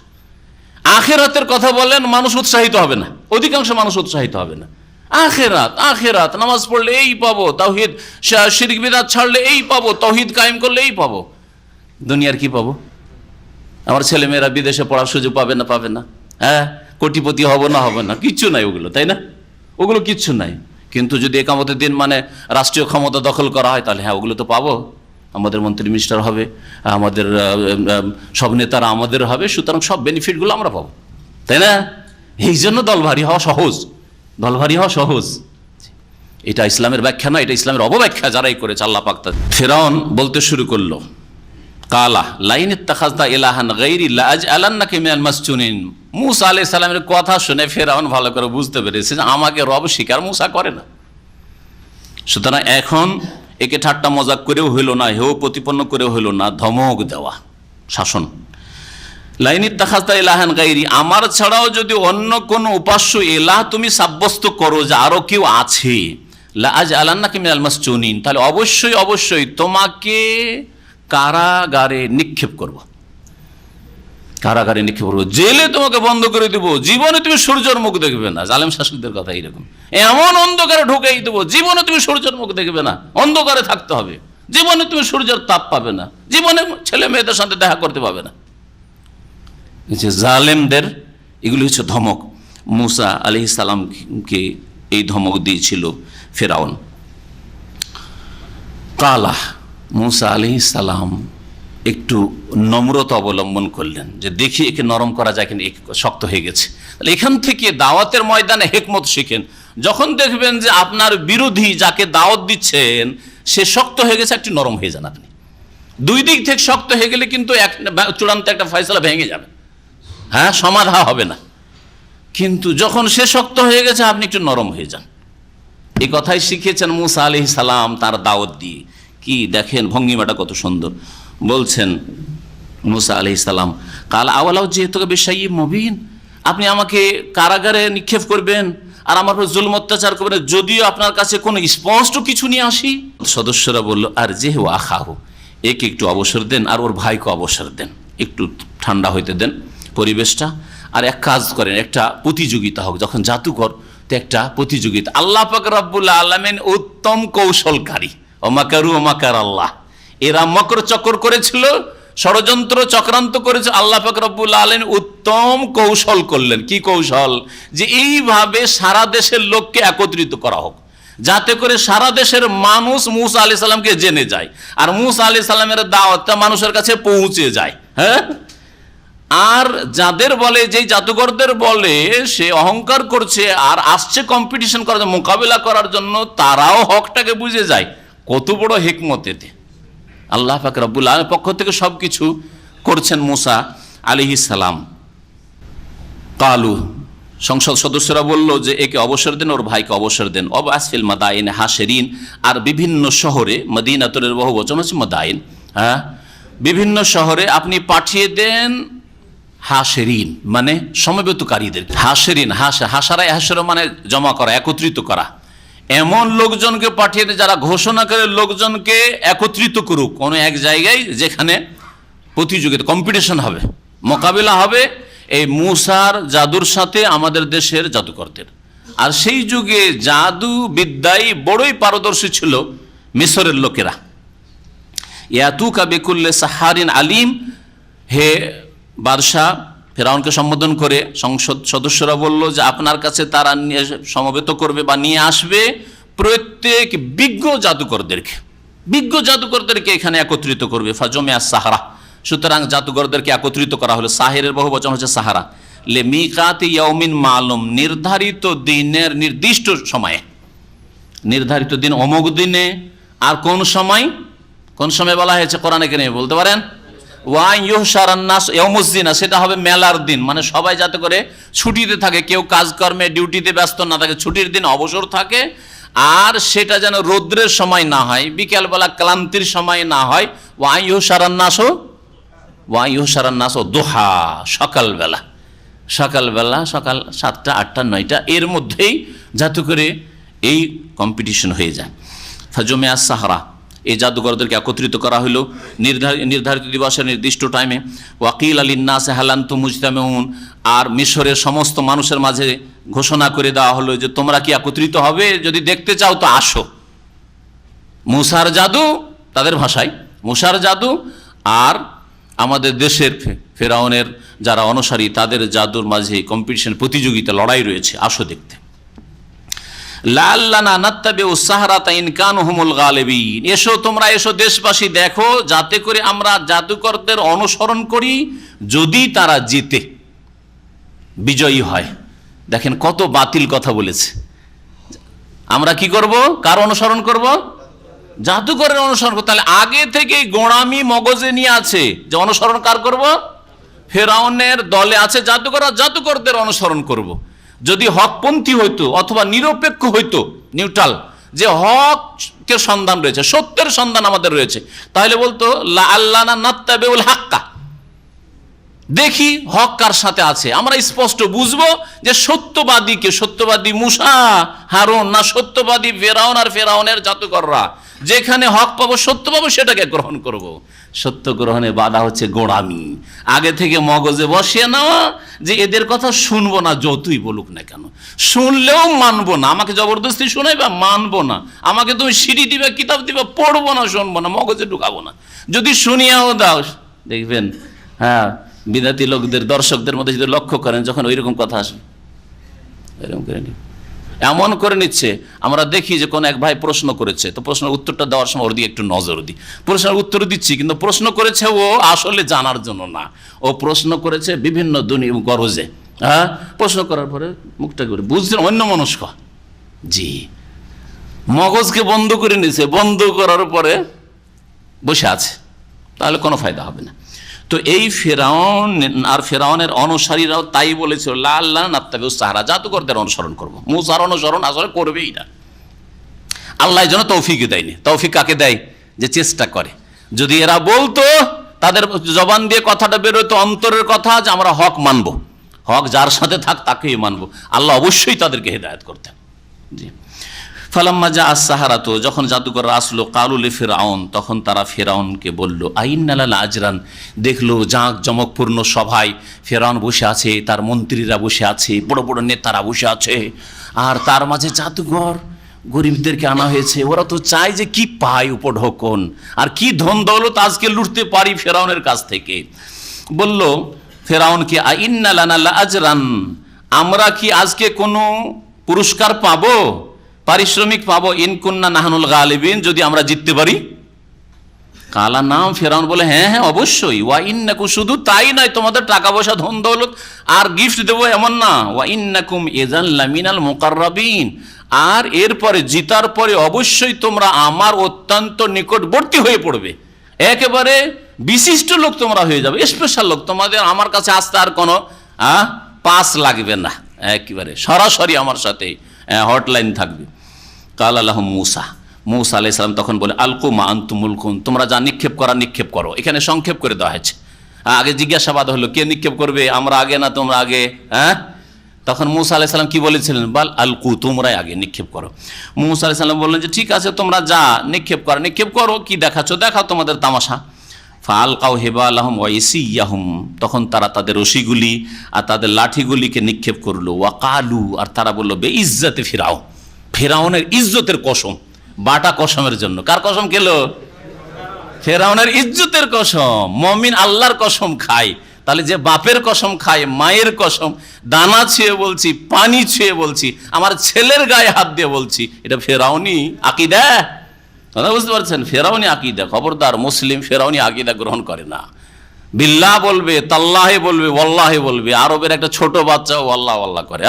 আখেরাতের কথা বলেন, মানুষ উৎসাহিত হবে না, অধিকাংশ মানুষ উৎসাহিত হবে না। আখেরাত, আখেরাত, নামাজ পড়লে এই পাবো, তাওহীদ শিরক বিদআত ছাড়লে এই পাবো, তাওহীদ কায়েম করলে এই পাবো। দুনিয়ার কি পাবো? আমার ছেলেমেয়েরা বিদেশে পড়ার সুযোগ পাবে না, পাবে না, হ্যাঁ, কোটিপতি হব না, হবে না, কিচ্ছু নাই ওগুলো, তাই না? ওগুলো কিচ্ছু নাই। কিন্তু যদি একামতের দিন মানে রাষ্ট্রীয় ক্ষমতা দখল করা হয়, তাহলে হ্যাঁ, ওগুলো তো পাবো। আমাদের মন্ত্রী মিনিস্টার হবে, আমাদের সব নেতারা আমাদের হবে, সুতরাং সব বেনিফিটগুলো আমরা পাবো, তাই না? এই জন্য দলভারী হওয়া সহজ, দলভারী হওয়া সহজ। এটা ইসলামের ব্যাখ্যা নয়, এটা ইসলামের অবব্যাখ্যা যারাই করেছে আল্লাহ পাক। ফিরআউন বলতে শুরু করলো, কালা লাইন ইত্তাখাযতা ইলাহান গায়রি লাআজআলান্নাকা মিনাল মাসজুনিন। মুসা আলাইহিস সালামের কথা শুনে ফিরআউন ভালো করে বুঝতে পেরেছে যে আমাকে রব স্বীকার মুসা করে না। সুতরাং এখন একে ঠাট্টা মজাক করেও হইল না, হেউ প্রতিপন্ন করেও হইল না, ধমক দেওয়া, শাসন। লাইন ইত্তাখাযতা ইলাহান গায়রি, আমার ছাড়াও যদি অন্য কোন উপাস্য ইলাহ তুমি সাব্যস্ত করো যে আরো কেউ আছে, লাআজআলান্নাকা মিনাল মাসজুনিন, তাহলে অবশ্যই অবশ্যই তোমাকে কারাগারে নিক্ষেপ করব, কারাগারে নিক্ষেপ করবো, জেলে তোমাকে বন্ধ করে দেবো, জীবনে তুমি সূর্যের মুখ দেখবে না। জালেম শাসকদের কথা এইরকম, এমন অন্ধকারে ঢুকাই দেবো, জীবনে তুমি সূর্যের মুখ দেখবে না, অন্ধকারে থাকতে হবে, জীবনে তুমি সূর্যের তাপ পাবে না, জীবনে ছেলে মেয়েদের সাথে দেখা করতে পাবে না। যে জালেমদের এগুলি হচ্ছে ধমক। মুসা আলাইহিস সালামকে এই ধমক দিয়েছিল ফিরআউন। কালা, মুসা আলাইহিস সালাম একটু নম্রতা অবলম্বন করলেন, যে দেখি একে নরম করা যায়, কিন্তু শক্ত হয়ে গেছে। তাহলে এখান থেকে দাওয়াতের ময়দানে হিকমত শিখেন। যখন দেখবেন যে আপনার বিরোধী যাকে দাওয়াত দিচ্ছেন সে শক্ত হয়ে গেছে, একটু নরম হয়ে যান আপনি। দুই দিক থেকে শক্ত হয়ে গেলে কিন্তু চূড়ান্ত একটা ফয়সালা ভেঙে যাবে, হ্যাঁ, সমাধা হবে না। কিন্তু যখন সে শক্ত হয়ে গেছে আপনি একটু নরম হয়ে যান। এই কথাই শিখিয়েছেন মুসা আলাইহিস সালাম তার দাওয়াত দিয়ে। কি দেখেন ভঙ্গিমাটা কত সুন্দর। বলছেন মুসা আলাইহিস সালাম, কাল আওয়ালাও যেহেতু বিশাইয়্যিম মুবিন, আপনি আমাকে কারাগারে নিক্ষেপ করবেন আর আমার উপর জুলম অত্যাচার করবেন যদিও আপনার কাছে কোনো স্পষ্ট কিছু নিয়ে আসি। সদস্যরা বলল, আর যেহু আখাহু, একে একটু অবসর দেন আর ওর ভাইকে অবসর দেন, একটু ঠান্ডা হইতে দেন পরিবেশটা। আর এক কাজ করেন, একটা প্রতিযোগিতা হোক, যখন জাদুঘর তো একটা প্রতিযোগিতা। আল্লাহ পাক রব্বুল আলামিন উত্তম কৌশলকারী, ওমাকারু ওমাকার আল্লাহ। এরা মকর চক্র করেছিল, ষড়যন্ত্র চক্রান্ত করেছে, আল্লাহ পাক রব্বুল আলামিন উত্তম কৌশল করলেন। কি কৌশল? যে এইভাবে সারা দেশের লোককে একত্রিত করা হোক, যাতে করে সারা দেশের মানুষ মুসা আলাইহিস সালামকে জেনে যায় আর মুসা আলাইহিস সালামের দাওয়াতটা মানুষের কাছে পৌঁছে যায়। হ্যাঁ, আর যাদের বলে, যেই জাদুঘরদের বলে সে অহংকার করছে আর আসছে কম্পিটিশন করার জন্য, মোকাবিলা করার জন্য, তারাও হকটাকে বুঝে যায়। কত বড় হিকমত এতে! আল্লাহ পাক রব্বুল আলামিনের পক্ষ থেকে সবকিছু করছেন মুসা আলাইহিস সালাম। কালু, সংসদ সদস্যরা বলল যে একে অবসর দেন, ওর ভাইকে অবসর দেন। আসফিল মাদাইন হাশেরিন, আর বিভিন্ন শহরে, মদিনাতুরের বহু বচন হচ্ছে মাদাইন, হ্যাঁ, বিভিন্ন শহরে আপনি পাঠিয়ে দেন হাশেরিন, মানে সমবেতকারীদের। হাশেরিন, হাসারা হাসর মানে জমা করা, একত্রিত করা। এমন লোকজনকে পাঠিয়ে দেন যারা ঘোষণা করে লোকজনকে একত্রিত করুক কোনো এক জায়গায়, যেখানে প্রতিযোগিতা, কম্পিটিশন হবে, মোকাবিলা হবে এই মুসার জাদুর সাথে আমাদের দেশের জাদুকরদের। আর সেই যুগে জাদু বিদ্যায় বড়ই পারদর্শী ছিল মিশরের লোকেরা। ইয়াতুকা বিকুল্লি সাহারিন আলিম, হে বাদশাহ, ফেরাউনকে সম্বোধন করে সংসদ সদস্যরা বলল যে আপনার কাছে তারা সমবেত করবে বা নিয়ে আসবে প্রত্যেক বিজ্ঞ জাদুকরদেরকে এখানে একত্রিত করবে। ফাজমিয়া সাহারা, সুতরাং জাদুকরদেরকে একত্রিত করা হলো। সাহেরের বহু বচন হচ্ছে সাহারা। লে মিকাতি ইয়াউমিন মালুম, নির্ধারিত দিনের নির্দিষ্ট সময়ে, নির্ধারিত দিন অমুক দিনে। আর কোন সময় বলা হয়েছে কোরআনে কেন বলতে পারেন? ওয়াই ইউহশারান নাস ইয়াউমুজ-জিনা, সেটা হবে মেলার দিন, মানে সবাই যাতে করে ছুটিতে থাকে, কেউ কাজকর্মে ডিউটিতে ব্যস্ত না থাকে, ছুটির দিন অবসর থাকে। আর সেটা যেন রৌদ্রের সময় না হয়, বিকেলবেলা ক্লান্তির সময় না হয়। ওয়াই ইউহশারান নাস দোহা, সকালবেলা, সকাল 7টা 8টা 9টা এর মধ্যেই যাতে করে এই কম্পিটিশন হয়ে যায়। ফাজমিয়া সাহারা, এই জাদুঘরদেরকে একত্রিত করা হলো নির্ধারিত দিবসের নির্দিষ্ট টাইমে। ওয়াকিল আলিন্নাস হালান্তু মুজতামিউন, আর মিশরের সমস্ত মানুষের মাঝে ঘোষণা করে দেওয়া হলো যে তোমরা কি একত্রিত হবে? যদি দেখতে চাও তো আসো। মুসার জাদু, তাদের ভাষায় মুসার জাদু, আর আমাদের দেশের ফেরাউনের যারা অনুসারী তাদের জাদুর মাঝে কম্পিটিশন, প্রতিযোগিতা, লড়াই রয়েছে, আসো দেখতে। লাল্লানা নাত্তাবিউ সাহরাতা ইন কানু হুমুল গালিবিন, এসো তোমরা, এসো দেশবাসী, দেখো যাতে করে আমরা জাদুকরদের অনুসরণ করি যদি তারা জিতে, বিজয়ী হয়। দেখেন কত বাতিল কথা বলেছে। আমরা কি করব? কার অনুসরণ করব? জাদুকরের অনুসরণ করব। তাহলে আগে থেকে গোঁড়ামি মগজে নিয়ে আছে যে অনুসরণ কার করব? ফেরাউনের দলে আছে জাদুকর, জাদুকরদের অনুসরণ করব। যদি হকপন্থী হইতো অথবা নিরপেক্ষ হইতো, নিউট্রাল, যে হকের সন্ধান রয়েছে, সত্যের সন্ধান আমাদের রয়েছে, তাহলে বলতো লা আল্লানা নাত্তাবিউল হাক্কা, দেখি হক কার সাথে আছে, আমরা স্পষ্ট বুঝবো যে সত্যবাদীকে, সত্যবাদী মুসা হারুন না সত্যবাদী ফেরাউন আর ফেরাউনের জাদুকররা। যেখানে হক পাবো, সত্য পাবো, সেটাকে গ্রহণ করব। সত্য গ্রহণে বাধা হচ্ছে গোঁড়ামি, আগে থেকে মগজে বসিয়ে নেওয়া যে এদের কথা শুনবো না, যতই বলুক না কেন, শুনলেও মানবো না, আমাকে জবরদস্তি শোনাইবা, মানবো না, আমাকে তুমি সিঁড়ি দিবে, কিতাব দিবে, পড়বো না, শুনবো না, মগজে ঢুকাবো না। যদি শুনিয়াও দাও, দেখবেন হ্যাঁ বিদাতি লোকদের, দর্শকদের মধ্যে যদি লক্ষ্য করেন, যখন ওইরকম কথা আসবে এরকম করে এমন করে নিচ্ছে। আমরা দেখি যে কোন এক ভাই প্রশ্ন করেছে, তো প্রশ্নের উত্তরটা দেওয়ার সময় ওর দিকে একটু নজর দিই। প্রশ্নের উত্তর দিচ্ছি, কিন্তু প্রশ্ন করেছে ও আসলে জানার জন্য না, ও প্রশ্ন করেছে বিভিন্ন গরজে। হ্যাঁ, প্রশ্ন করার পরে মুখটা করে বুঝছেন অন্য মনস্ক, জি, মগজকে বন্ধ করে নিয়েছে, বন্ধ করার পরে বসে আছে, তাহলে কোনো ফায়দা হবে না। তো এই ফেরাউন আর ফেরাউনের অনুসারীরাও তাই বলেছিল, লা আল্লাহ নাত্তাবিউ সাহারা, জাদুকরদের অনুসরণ করবো। মুসার অনুসরণ আসলে করবেই না। আল্লাহ যেন তৌফিক দেয়নি। তৌফিক কাকে দেয়? যে চেষ্টা করে। যদি এরা বলতো, তাদের জবান দিয়ে কথাটা বেরোতো অন্তরের কথা, যে আমরা হক মানবো, হক যার সাথে থাক তাকেই মানবো, আল্লাহ অবশ্যই তাদেরকে হেদায়েত করতেন। জি। ফালাম্মা জা আস-সাহারাতু, যখন জাদুকররা আসলো, কালু লি ফিরআউন, তখন তারা ফিরআউনকে বলল, আইন্না লানা আজরান, দেখলো জাঁক জমকপূর্ণ সভায় ফিরআউন বসে আছে, তার মন্ত্রীরা বসে আছে, বড় বড় নেতারা বসে আছে, আর তার মাঝে জাদুঘর গরিবদেরকে আনা হয়েছে। ওরা তো চায় যে কি পায় উপঢৌকন, আর কি ধন দৌলত আজকে লুটতে পারি ফিরআউনের কাছ থেকে। বলল ফিরআউনকে, আইন্না লানা লা আজরান, আমরা কি আজকে কোনো পুরস্কার পাবো, পারিশ্রমিক পাবো, ইনকুন্না নাহনুল গালিবিন, যদি আমরা জিততে পারি? কালা নাম, ফেরাউন বলে হ্যাঁ হ্যাঁ অবশ্যই। ওয়া ইন্নাকুম, শুধু তাই নয়, তোমাদের টাকা পয়সা ধন দৌলত আর গিফট দেবো এমন না, ওয়া ইন্নাকুম ইযান লামিনাল মুকাররাবিন, আর এরপরে জিতার পরে অবশ্যই তোমরা আমার অত্যন্ত নিকটবর্তী হয়ে পড়বে, একেবারে বিশিষ্ট লোক তোমরা হয়ে যাবে, স্পেশাল লোক। তোমাদের আমার কাছে আসতে আর কোনো পাস লাগবে না, একেবারে সরাসরি আমার সাথে হটলাইন থাকবে। কাল আল্লাহ মুসা, মুসা আলাইহিস সালাম তখন বলে, আলকু মা আনতুম মুলকুন, তোমরা যা নিক্ষেপ করা নিক্ষেপ করো। এখানে সংক্ষেপ করে দেওয়া হয়েছে। আগে জিজ্ঞাসাবাদ হলো, কে নিক্ষেপ করবে, আমরা আগে না তোমরা আগে? তখন মুসা আলাইহিস সালাম কি বলেছিলেন? বাল আলকু, তোমরাই আগে নিক্ষেপ করো। মুসা আলাইহিস সালাম বললেন যে ঠিক আছে, তোমরা যা নিক্ষেপ করো নিক্ষেপ করো, কি দেখাচ্ছ দেখাও তোমাদের তামাশা। ফালকাউ হিবালাহুম ওয়া ইসিয়াহুম, তখন তারা তাদের রশিগুলি আর তাদের লাঠিগুলিকে নিক্ষেপ করলো। ওয়াকালু, আর তারা বললো, বে ইজ্জতে ফিরাও, ফেরাউনের ইজ্জতের কসম, বাটা কসমের জন্য। কার কসম খেলো? ফেরাউনের ইজ্জতের কসম। মুমিন আল্লাহর কসম খায়, তাহলে যে বাপের কসম খায়, মায়ের কসম, দানা ছুঁয়ে বলছি, পানি ছুঁয়ে বলছি, আমার ছেলের গায়ে হাত দিয়ে বলছি, এটা ফেরাউনি আকীদা। কথা বুঝতে পারছেন? ফেরাউনি আকীদা। খবরদার, মুসলিম ফেরাউনি আকীদা গ্রহণ করে না। বিল্লাহ বলবে, তাল্লাহে বলবে, ওয়াল্লাহে বলবে। আরবের একটা ছোট বাচ্চাও আল্লাহ আল্লাহ করে,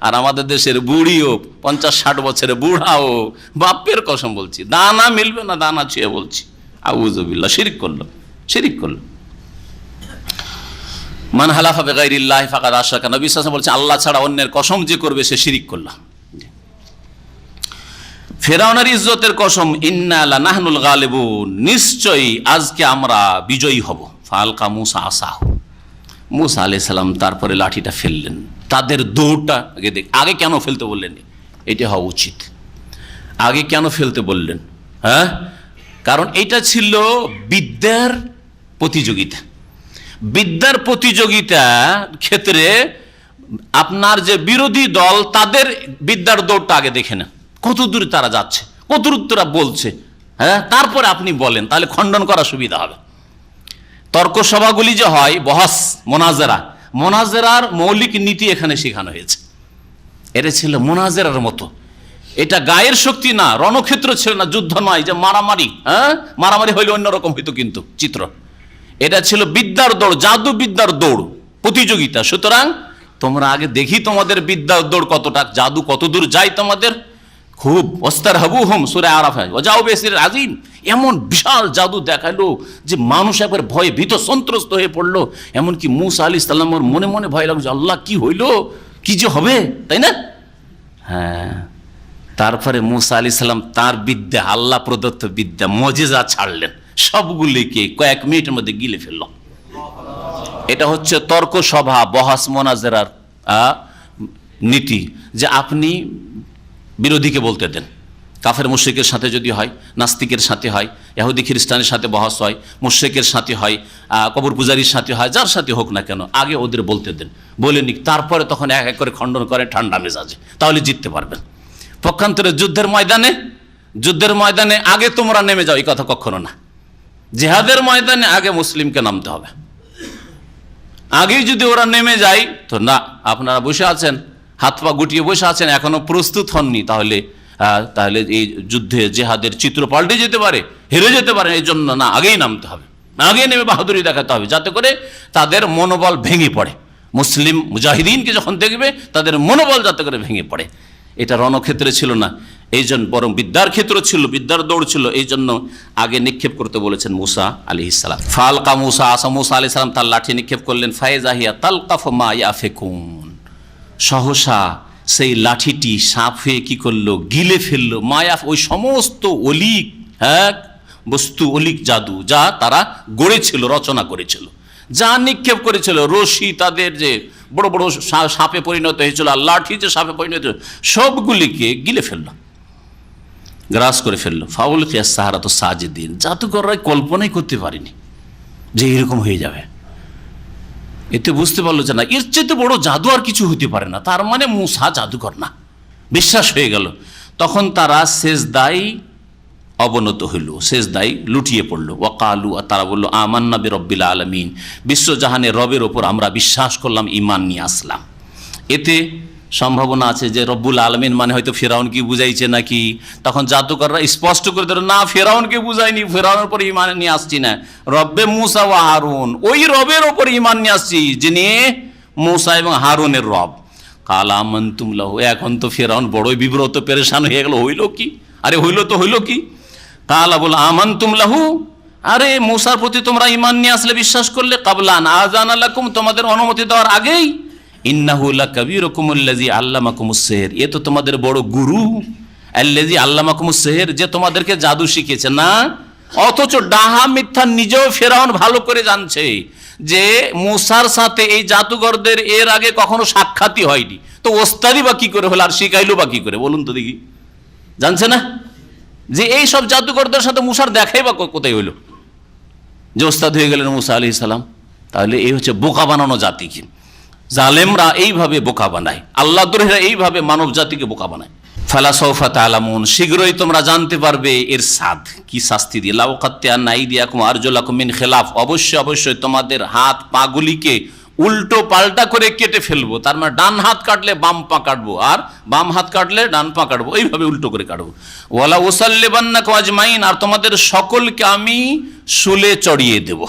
আর আমাদের দেশের বুড়িও 50-60 বছরের বুড়াও বাপের কসম বলছি, দানা মিলবে না, দানা ছুঁয়ে বলছি। আউযুবিল্লাহ, শিরক করলো, শিরক করলো। মান হালাফা বিগাইরিল্লাহি ফাকাদ আশরাকা, নবী সাল্লাল্লাহু আলাইহি ওয়াসাল্লাম বলছেন, আল্লাহ ছাড়া অন্যের কসম যে করবে সে শিরক করলো। ফেরাউনের ইজ্জতের কসম, ইন্না লানাহনুল গালিবুন, নিশ্চয়ই আজকে আমরা বিজয়ী হব। ফালকা মুসা আসাহু, মুসা আলাইহিস সালাম তারপরে লাঠিটা ফেললেন। তাদের দৌড়টা আগে কেন ফেলতে বললেন? এটা হওয়া উচিত। আগে কেন ফেলতে বললেন? কারণ এটা ছিল বিদ্যার প্রতিযোগিতা। বিদ্যার প্রতিযোগিতা ক্ষেত্রে আপনার যে বিরোধী দল, তাদের বিদ্যার দৌড়টা আগে দেখে নেন, কত দূরে তারা যাচ্ছে, কত দূর তারা বলছে, তারপরে আপনি বলেন, তাহলে খণ্ডন করা সুবিধা হবে। তর্ক সভাগুলি যে হয়, বহস, মোনাজেরা, মোনাজেরার মৌলিক নীতি এখানে শেখানো হয়েছে। এটা ছিল মোনাজেরার মতো। এটা গায়ের শক্তি না, রণক্ষেত্র ছিল না, যুদ্ধ নয় যে মারামারি। মারামারি হইলে অন্যরকম হইতো কিন্তু চিত্র। এটা ছিল বিদ্যার দৌড়, জাদু বিদ্যার দৌড়, প্রতিযোগিতা। সুতরাং তোমরা আগে দেখি তোমাদের বিদ্যার দৌড় কতটা, জাদু কত দূর যায় তোমাদের। খুব অস্তার হাবু হোম সূরা আরাফ, ওয়াজাউ বিসির আজিম, এমন বিশাল জাদু দেখালো যে মানুষ একবার ভয়ে ভীত সন্ত্রস্ত হয়ে পড়লো। এমনকি মুসা আলাইহিস সালামের মনে মনে ভয় লাগছে, আল্লাহ কি হইল, কি যে হবে, তাই না? তারপরে মুসা আলাইহিস সালাম তার বিদ্যা, আল্লাহ প্রদত্ত বিদ্যা, মুজিজা ছাড়লেন, সবগুলিকে কয়েক মিনিটের মধ্যে গিলে ফেলল। এটা হচ্ছে তর্ক সভা, বহাস, মোনাজেরার নীতি, যে আপনি বিরোধীকে বলতে দেন। কাফের মুশরিকের সাথে যদি হয়, নাস্তিকের সাথে হয়, ইহুদি খ্রিস্টানের সাথে বহাস হয়, মুশরিকের সাথে হয়, কবর পূজারীর সাথে হয়, যার সাথে হোক না কেন, আগে ওদের বলতে দেন, বলে নিক, তারপরে তখন এক এক করে খণ্ডন করে ঠান্ডা মেজাজে, তাহলে জিততে পারবেন। পক্ষান্তরে যুদ্ধের ময়দানে আগে তোমরা নেমে যাও, এই কথা কখনো না। জিহাদের ময়দানে আগে মুসলিমকে নামতে হবে। আগেই যদি ওরা নেমে যায়, তো না, আপনারা বসে আছেন, হাত পা গুটিয়ে বসে আছেন, এখনো প্রস্তুত হননি, তাহলে এই যুদ্ধে জেহাদের চিত্র পাল্টে যেতে পারে, হেরে যেতে পারে। এই জন্য না, আগেই নামতে হবে, আগেই নেমে বাহাদুরি দেখাতে হবে, যাতে করে তাদের মনোবল ভেঙে পড়ে। মুসলিম মুজাহিদিনকে যখন দেখবে, তাদের মনোবল যাতে করে ভেঙে পড়ে। এটা রণক্ষেত্রে ছিল না, এই জন্য বরং বিদ্যার ক্ষেত্র ছিল, বিদ্যার দৌড় ছিল, এই জন্য আগে নিক্ষেপ করতে বলেছেন মুসা আলাইহিস সালাম। ফালকা মুসা আসা, মুসা আলাইহিস সালাম তার লাঠি নিক্ষেপ করলেন। ফায়জাহিয়া তালকাফু মা ইয়াফিকুন, সহসা সেই লাঠিটি সাপ হয়ে কি করলো, গিলে ফেললো। মায়াফ, ওই সমস্ত অলিক বস্তু, অলিক জাদু যা তারা গড়েছিল, রচনা করেছিল, যা নিক্ষেপ করেছিল, রশি তাদের যে বড় বড় সাপে পরিণত হয়েছিল, আর লাঠি যে সাপে পরিণত হয়েছিল, সবগুলিকে গিলে ফেললো, গ্রাস করে ফেললো। ফাউল কিয়াস সাহারাত সাজিদিন, জাদুকররা কল্পনাই করতে পারেনি যে এরকম হয়ে যাবে। এতে বুঝতে পারলো যে না, এর চেয়ে বড় জাদু আর কিছু হতে পারে না, তার মানে মুসা জাদুকর না, বিশ্বাস হয়ে গেল। তখন তারা সেজদায় অবনত হইল, সেজদায় লুটিয়ে পড়ল। ওয়াকালু, তারা বলল আমান্না বিরব্বিল আলামিন, বিশ্বজাহানের রবের ওপর আমরা বিশ্বাস করলাম, ঈমান নিয়ে আসলাম। এতে সম্ভাবনা আছে যে রব্বুল আলামিন মানে হয়তো ফেরাউনকে বুঝাইছে নাকি। তখন জাদুকররা স্পষ্ট করে দিল, না, ফেরাউনকে বুঝাইনি, ফেরাউনের উপর ঈমান নিয়ে আসছি না, রব্বে মুসা ওয়া হারুন, ওই রবের ওপর ঈমান নিয়ে আসছি যিনি মুসা এবং হারুনের রব। কাল আমানতুম লাহু, এখন তো ফেরাউন বড়ই বিব্রত, পেরেশান হয়ে গেল, হইল কি? আরে হইল তো হইল কি? কালা বল আমানতুম লাহু, আরে মুসার প্রতি তোমরা ঈমান নিয়ে আসলে, বিশ্বাস করলে, কাবলান আযানা লাকুম, তোমাদের অনুমতি দেওয়ার আগেই, ইন্নাহু লাকাবীরুকুমুল্লাযী আল্লামাকুমুস সিহর, এ তো তোমাদের বড় গুরু, আল্লাযী আল্লামাকুমুস সিহর, যে তোমাদেরকে জাদু শিখিয়েছে না। অথচ ডাহা মিথ্যা নিজেও ফেরাউন ভালো করে জানছে যে মুসার সাথে এই জাদুঘরদের এর আগে কখনো সাক্ষাৎই হয়নি, তো ওস্তাদি বা কি করে হলো, আর শিখাইলো বা কি করে, বলুন তো দেখি। জানছে না যে এই সব জাদুঘরদের সাথে মুসার দেখাই বা কোথায় হইলো যে ওস্তাদ হয়ে গেলেন মুসা আলাইহিস সালাম। তাহলে এই হচ্ছে বোকা বানানো জাতিকে, জালেমরা এইভাবে বোকা বানায়, আল্লাহ দ্রোহীরা এইভাবে মানব জাতিকে বোকা বানায়। ফালা সাউফা তা'লামুন, শীঘ্রই তোমরা জানতে পারবে এর সাদ কি, শাস্তি দিয়ে। লাউ কাত্তা'আন্না আইদিয়াকুম আরজুলাকুম মিন খিলাফ, অবশ্যই অবশ্যই তোমাদের হাত পাগুলিকে উল্টো পাল্টা করে কেটে ফেলবো। তার মানে ডান হাত কাটলে বাম পা কাটবো, আর বাম হাত কাটলে ডান পা কাটবো, এইভাবে উল্টো করে কাটবো। ওয়ালা উসাল্লিবান্নাকুম আজমাইন, আর তোমাদের সকলকে আমি শুলে চড়িয়ে দেব।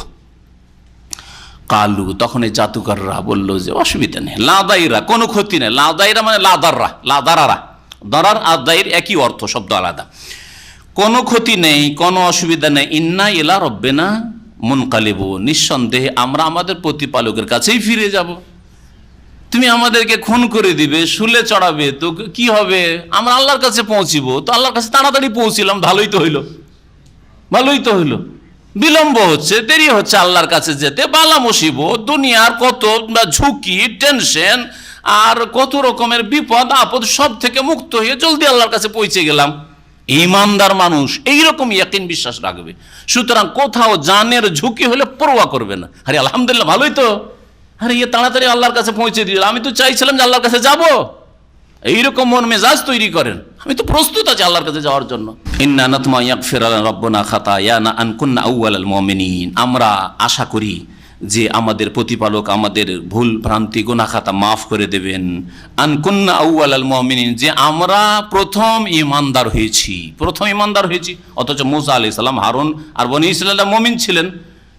কালু, তখন এই জাদুকররা বলল যে অসুবিধা নেই, লাদাইরা, কোনো ক্ষতি নেই। লাদাইরা মানে লাদাররা, লাদারারা, দরার আর দাইর একই অর্থ, শব্দ আলাদা। কোনো ক্ষতি নেই, কোনো অসুবিধা নেই। ইন্না ইলা রব্বিনা মুনকালিবুন, নিঃসন্দেহে আমরা আমাদের প্রতিপালকের কাছেই ফিরে যাব। তুমি আমাদেরকে খুন করে দিবে, শুলে চড়াবে, তো কি হবে? আমরা আল্লাহর কাছে পৌঁছিব, তো আল্লাহর কাছে তাড়াতাড়ি পৌঁছিলাম, ভালোই তো হইল, ভালোই তো হইল। বিলম্ব হচ্ছে, দেরি হচ্ছে আল্লাহর কাছে যেতে, বালা মুসিবত, দুনিয়ার কত ঝুঁকি, টেনশন, আর কত রকমের বিপদ আপদ, সব থেকে মুক্ত হয়ে জলদি আল্লাহর কাছে পৌঁছে গেলাম। ঈমানদার মানুষ এইরকম ইয়াকিন বিশ্বাস রাখবে। সুতরাং কোথাও জানের ঝুঁকি হলে পরোয়া করবে না। আরে আলহামদুলিল্লাহ, ভালোই তো, আরে ইয়ে তাড়াতাড়ি আল্লাহর কাছে পৌঁছে দিল, আমি তো চাইছিলাম যে আল্লাহর কাছে যাব, এইরকম মন মেজাজ তৈরি করেন, আমি তো প্রস্তুত আছি আল্লাহর কাছে যাওয়ার জন্য। ইন্না নাতমা ইয়াগফির লানা রাব্বুনা খাতায়ানা আন কুন্না আউওয়ালাল মুমিনিন, আমরা আশা করি যে আমাদের প্রতিপালক আমাদের ভুল ভ্রান্তি গুনাহ খাতা মাফ করে দেবেন। আন কুন্না আউওয়ালাল মুমিনিন, যে আমরা প্রথম ঈমানদার হয়েছি, প্রথম ঈমানদার হয়েছি। অথচ মুসা আলাইহিস সালাম, হারুন আর বনি ইসরাঈলরা মুমিন ছিলেন।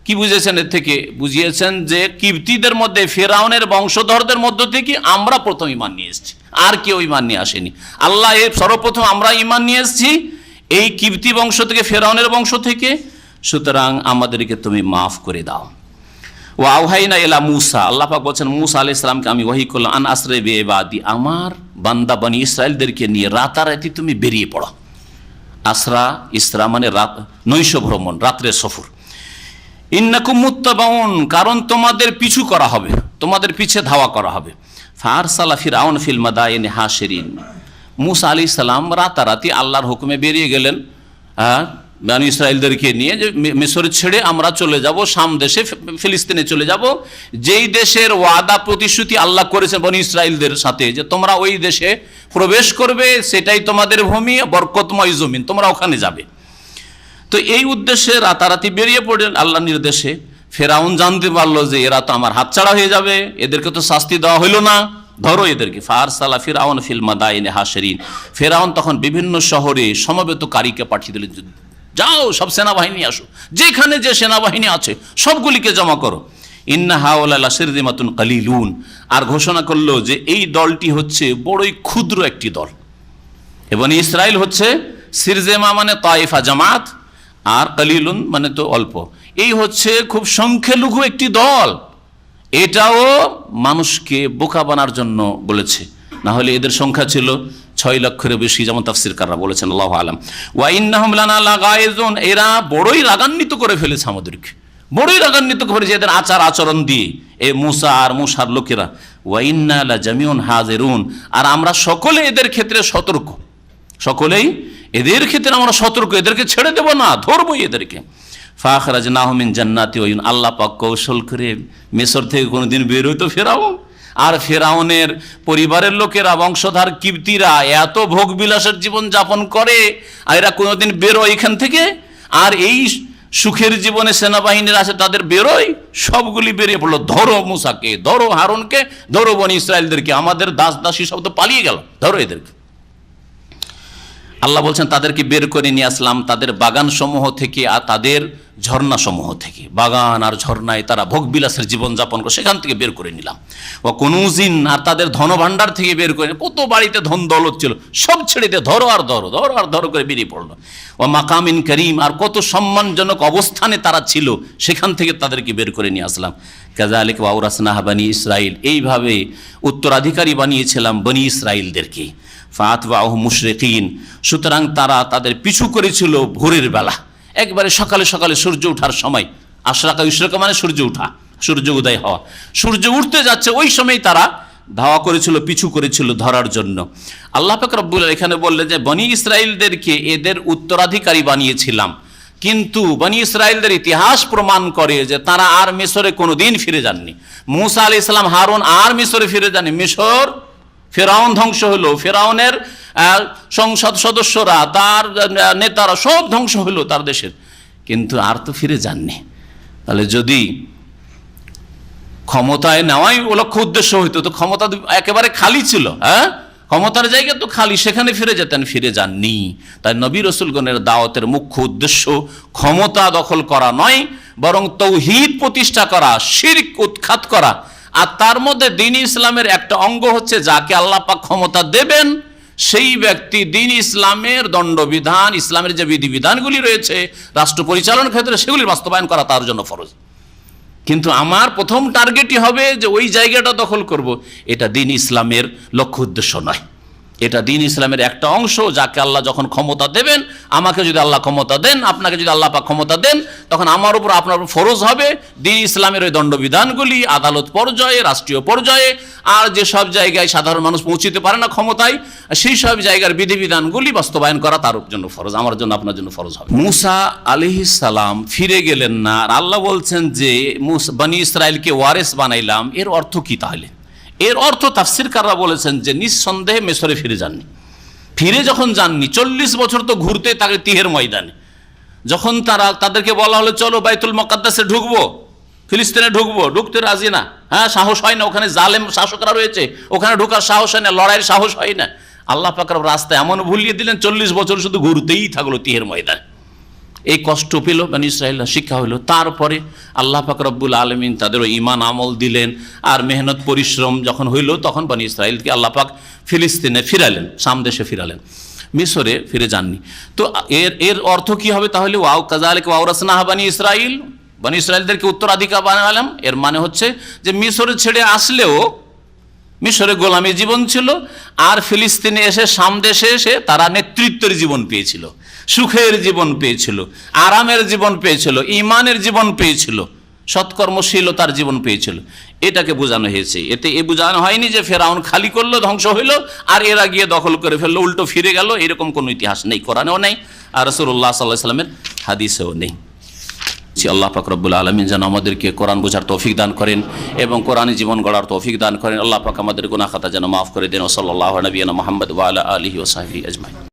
কি বুঝেছেন এর থেকে? বুঝিয়েছেন যে কিবতীদের মধ্যে, ফেরাউনের বংশধরদের মধ্য থেকে আমরা প্রথম ঈমান নিয়ে এসেছি, আর কেউ ঈমান নিয়ে আসেনি। আল্লাহ এর সর্বপ্রথম আমরা ঈমান নিয়ে এসেছি এই কিবতী বংশ থেকে, ফেরাউনের বংশ থেকে, সুতরাং আমাদেরকে তুমি মাফ করে দাও। ওয়া আওহাইনা ইলা মুসা, আল্লাহ পাক বলছেন মুসা আলাইহিস সালামকে আমি ওহী করলাম, আন আসরি বিইবাদি, আমার বান্দা বনি ইসরাইলদেরকে নিয়ে রাতারাতি তুমি বেরিয়ে পড়ো। আসরা, ইসরা মানে রাত, নৈশ ভ্রমণ, রাত্রের সফর। ইন্নাকুম মুত্তাবাউন, কারণ তোমাদের পিছু করা হবে, তোমাদের পিছে ধাওয়া করা হবে। ফারসালা ফিরআউন ফিল মাদাইনি হাশিরিন, মুসা আলাইহিস সালাম রাতারাতি আল্লাহর হুকুমে বেরিয়ে গেলেন বনি ইসরাইলদেরকে নিয়ে, যে মিশর ছেড়ে আমরা চলে যাব শাম দেশে, ফিলিস্তিনে চলে যাব, যেই দেশের ওয়াদা প্রতিশ্রুতি আল্লাহ করেছেন বনি ইসরাইলদের সাথে যে তোমরা ওই দেশে প্রবেশ করবে, সেটাই তোমাদের ভূমি, বরকতময় জমিন, তোমরা ওখানে যাবে। তো এই উদ্দেশ্যে রাতারাতি বেরিয়ে পড়লেন আল্লাহর নির্দেশে। ফেরাউন জানতে পারলো যে এরা তো আমার হাতছাড়া হয়ে যাবে, এদেরকে তো শাস্তি দেওয়া হইল না, ধরো এদেরকে। ফারসালা ফিরআউন ফিল মাদাইনি হাশিরিন, ফেরাউন তখন বিভিন্ন শহরে সমবেতকারীকে পাঠিয়ে দিলেন, যাও সব সেনাবাহিনী আসো, যেখানে যে সেনাবাহিনী আছে সবগুলিকে জমা করো। ইন্না হাওলা লাশিরদিমাতুন কালিলুন, আর ঘোষণা করলো যে এই দলটি হচ্ছে বড়ই ক্ষুদ্র একটি দল, এবং ইসরাইল হচ্ছে সিরজেমা মানে তাইফা জামাত, আর কালিলুন মানে তো অল্প। এই হচ্ছে খুব সংখ্যালঘু একটি দল। এটাও মানুষকে বোকা বানার জন্য বলেছে, না হলে এদের সংখ্যা ছিল 6 লক্ষের বেশি, যেমন তাফসীরকাররা বলেছেন। আল্লাহু আলাম। ওয়া ইন্নাহুম লানা লাগাইজুন, এরা বড়ই রাগান্বিত করে ফেলেছে আমাদেরকে, বড়ই রাগান্বিত করে, যে এদের আচার আচরণ দিয়ে এই মুসা আর মুসার লোকেরা। ওয়া ইন্না লা জামিউন হাজিরুন, আর আমরা সকলে এদের ক্ষেত্রে সতর্ক, সকলেই এদের ক্ষেত্রে আমরা সতর্ক, এদেরকে ছেড়ে দেব না, ধরবই এদেরকে। ফাখরাজনাহুম মিন জান্নাতি ওয়া ইউন, আল্লাহ পাক কৌশল করে মিশর থেকে কোনোদিন বের হইতো ফেরাউন, আর ফেরাউনের পরিবারের লোকেরা, বংশধর কিবতীরা এত ভোগ বিলাসের জীবন যাপন করে, আর এরা কোনোদিন বেরোয় এখান থেকে। আর এই সুখের জীবনে সেনাবাহিনীর আছে, তাদের বেরোয়, সবগুলি বেরিয়ে পড়লো। ধরো মুসাকে, ধরো হারুনকে, ধরো বনি ইসরায়েলদেরকে, আমাদের দাস দাসী সব তো পালিয়ে গেল, ধরো এদেরকে। আল্লাহ বলছেন তাদেরকে বের করে নিয়ে আসলাম তাদের বাগান সমূহ থেকে আর তাদের ঝর্ণা সমূহ থেকে। বাগান আর ঝর্ণায় তারা ভোগবিলাসের জীবনযাপন করে, সেখান থেকে বের করে নিলাম। ও কুনুজিন, আর তাদের ধনভাণ্ডার থেকে বের করে, কত বাড়িতে ধন দৌলত ছিল সব ছেড়ে দিয়ে ধরো আর ধরো, ধরো আর ধরো করে বেরিয়ে পড়লো। ও মাকামিন করিম, আর কত সম্মানজনক অবস্থানে তারা ছিল, সেখান থেকে তাদেরকে বের করে নিয়ে আসলাম। কাযালিকা ওয়াওরাসনাহা বনি ইসরাইল, এইভাবে উত্তরাধিকারী বানিয়েছিলাম বনি ইসরাইলদেরকে। ফাতবাউহুম মুশরিকিন, সুতরাং তারা তাদের পিছু করেছিল ভোরের বেলা, একবারে সকালে সকালে সূর্য ওঠার সময়। আশরাকা ইশরাকা মানে সূর্য ওঠা, সূর্য উদয় হওয়া, সূর্য উঠতে যাচ্ছে ওই সময় তারা ধাওয়া করেছিল, পিছু করেছিল ধরার জন্য। আল্লাহ পাক রব্বুল আলামিন এখানে বললেন যে বনি ইসরাইলদেরকে এদের উত্তরাধিকারী বানিয়েছিলাম, কিন্তু বনি ইসরাইলদের ইতিহাস প্রমাণ করে যে তারা আর মিশরে কোনোদিন ফিরে যাননি। মুসা আলাইহিস সালাম, হারুন আর মিশরে ফিরে যাননি। মিশর, ফেরাউন ধ্বংস হলো, ফেরাউনের সংসদ সদস্যরা, তার নেতারা সব ধ্বংস হলো তার দেশের, কিন্তু আর তো ফিরে যাননি। তাহলে যদি ক্ষমতায় নেওয়াই লক্ষ্য উদ্দেশ্য হইতো, তো ক্ষমতা একেবারে খালি ছিল, হ্যাঁ, ক্ষমতার জায়গা তো খালি, সেখানে ফিরে যেতেন, ফিরে যাননি। তাই নবী রাসূলগণের দাওয়াতের মুখ্য উদ্দেশ্য ক্ষমতা দখল করা নয়, বরং তাওহীদ প্রতিষ্ঠা করা, শিরক উৎখাত করা। আর তার মধ্যে দ্বীন ইসলামের একটা অঙ্গ হচ্ছে যাকে আল্লাহ পাক ক্ষমতা দেবেন সেই ব্যক্তি দ্বীন ইসলামের দণ্ডবিধান, ইসলামের যে বিধিবিধানগুলি রয়েছে রাষ্ট্র পরিচালনার ক্ষেত্রে, সেগুলি বাস্তবায়ন করা তার জন্য ফরজ। কিন্তু আমার প্রথম টার্গেটই হবে যে ওই জায়গাটা দখল করব, এটা দ্বীন ইসলামের লক্ষ্য উদ্দেশ্য নয়। এটা দ্বীন ইসলামের একটা অংশ, যাকে আল্লাহ যখন ক্ষমতা দেবেন, আমাকে যদি আল্লাহ ক্ষমতা দেন, আপনাকে যদি আল্লাহ পাক ক্ষমতা দেন, তখন আমার উপর আপনার উপর ফরজ হবে দ্বীন ইসলামের ওই দণ্ডবিধানগুলি আদালত পর্যায়ে, রাষ্ট্রীয় পর্যায়ে, আর যে সব জায়গায় সাধারণ মানুষ পৌঁছিতে পারে না ক্ষমতায়, সেই সব জায়গার বিধিবিধানগুলি বাস্তবায়ন করা তার জন্য ফরজ, আমার জন্য আপনার জন্য ফরজ হবে। মুসা আলাইহিস সালাম ফিরে গেলেন না, আর আল্লাহ বলছেন যে বনি ইসরাইলকে ওয়ারেস বানাইলাম। এর অর্থ কি তাহলে? এর অর্থ তাফসীরকাররা বলেছেন যে নিঃসন্দেহে মিশরে ফিরে যাননি। ফিরে যখন যাননি, 40 বছর তো ঘুরতে থাকে তিহের ময়দানে। যখন তাদেরকে বলা হলো চলো বাইতুল মুকাদ্দাসে ঢুকবো, ফিলিস্তিনে ঢুকবো, ঢুকতে রাজি না, হ্যাঁ, সাহস হয় না, ওখানে জালেম শাসকরা রয়েছে, ওখানে ঢুকার সাহস হয় না, লড়াইয়ের সাহস হয় না। আল্লাহ পাক রাস্তা এমন ভুলিয়ে দিলেন, 40 বছর শুধু ঘুরতেই থাকলো তিহের ময়দানে। এই কষ্ট পেল বনি ইসরাইলরা, শিক্ষা হলো। তারপরে আল্লাহ পাক রব্বুল আলামিন তাদের ঈমান আমল দিলেন, আর মেহনত পরিশ্রম যখন হইল, তখন বনি ইসরাইলকে আল্লাহ পাক ফিলিস্তিনে ফিরালেন, শাম দেশে ফিরালেন, মিশরে ফিরে যাননি। তো এর অর্থ কি হবে তাহলে? ওয়াও কাযালিকা ওয়াওরাসনাহা বনি ইসরাইল, বনি ইসরাইলদেরকে উত্তরাধিকার বানালাম। এর মানে হচ্ছে যে মিশরে ছেড়ে আসলেও মিশরে গোলামী জীবন ছিল, আর ফিলিস্তিনে এসে শাম দেশে এসে তারা নেতৃত্বের জীবন পেয়েছিল, সুখের জীবন পেয়েছিল, আরামের জীবন পেয়েছিল, ইমানের জীবন পেয়েছিল, সৎকর্মশীলতার জীবন পেয়েছিল। এটাকে বোঝানো হয়েছে। এতে এ বোঝানো হয়নি যে ফেরাউন খালি করলো, ধ্বংস হইলো, আর এরা গিয়ে দখল করে ফেললো, উল্টো ফিরে গেল, এরকম কোনো ইতিহাস নেই, কোরআনেও নেই, আর রাসূলুল্লাহ সাল্লাল্লাহু আলাইহি ওয়াসাল্লামের হাদিসেও নেই। আল্লাহ পাক রব্বুল আলামিন যেন আমাদেরকে কোরআন বোঝার তৌফিক দান করেন এবং কোরআনে জীবন গড়ার তৌফিক দান করেন। আল্লাহ পাক আমাদের গুনাহ খাতা যেন মাফ করে দেন। সাল্লাল্লাহু আলা নবিয়িনা মুহাম্মদ ওয়া আলা আলিহি ওয়া সাহবিহি আজমাইন।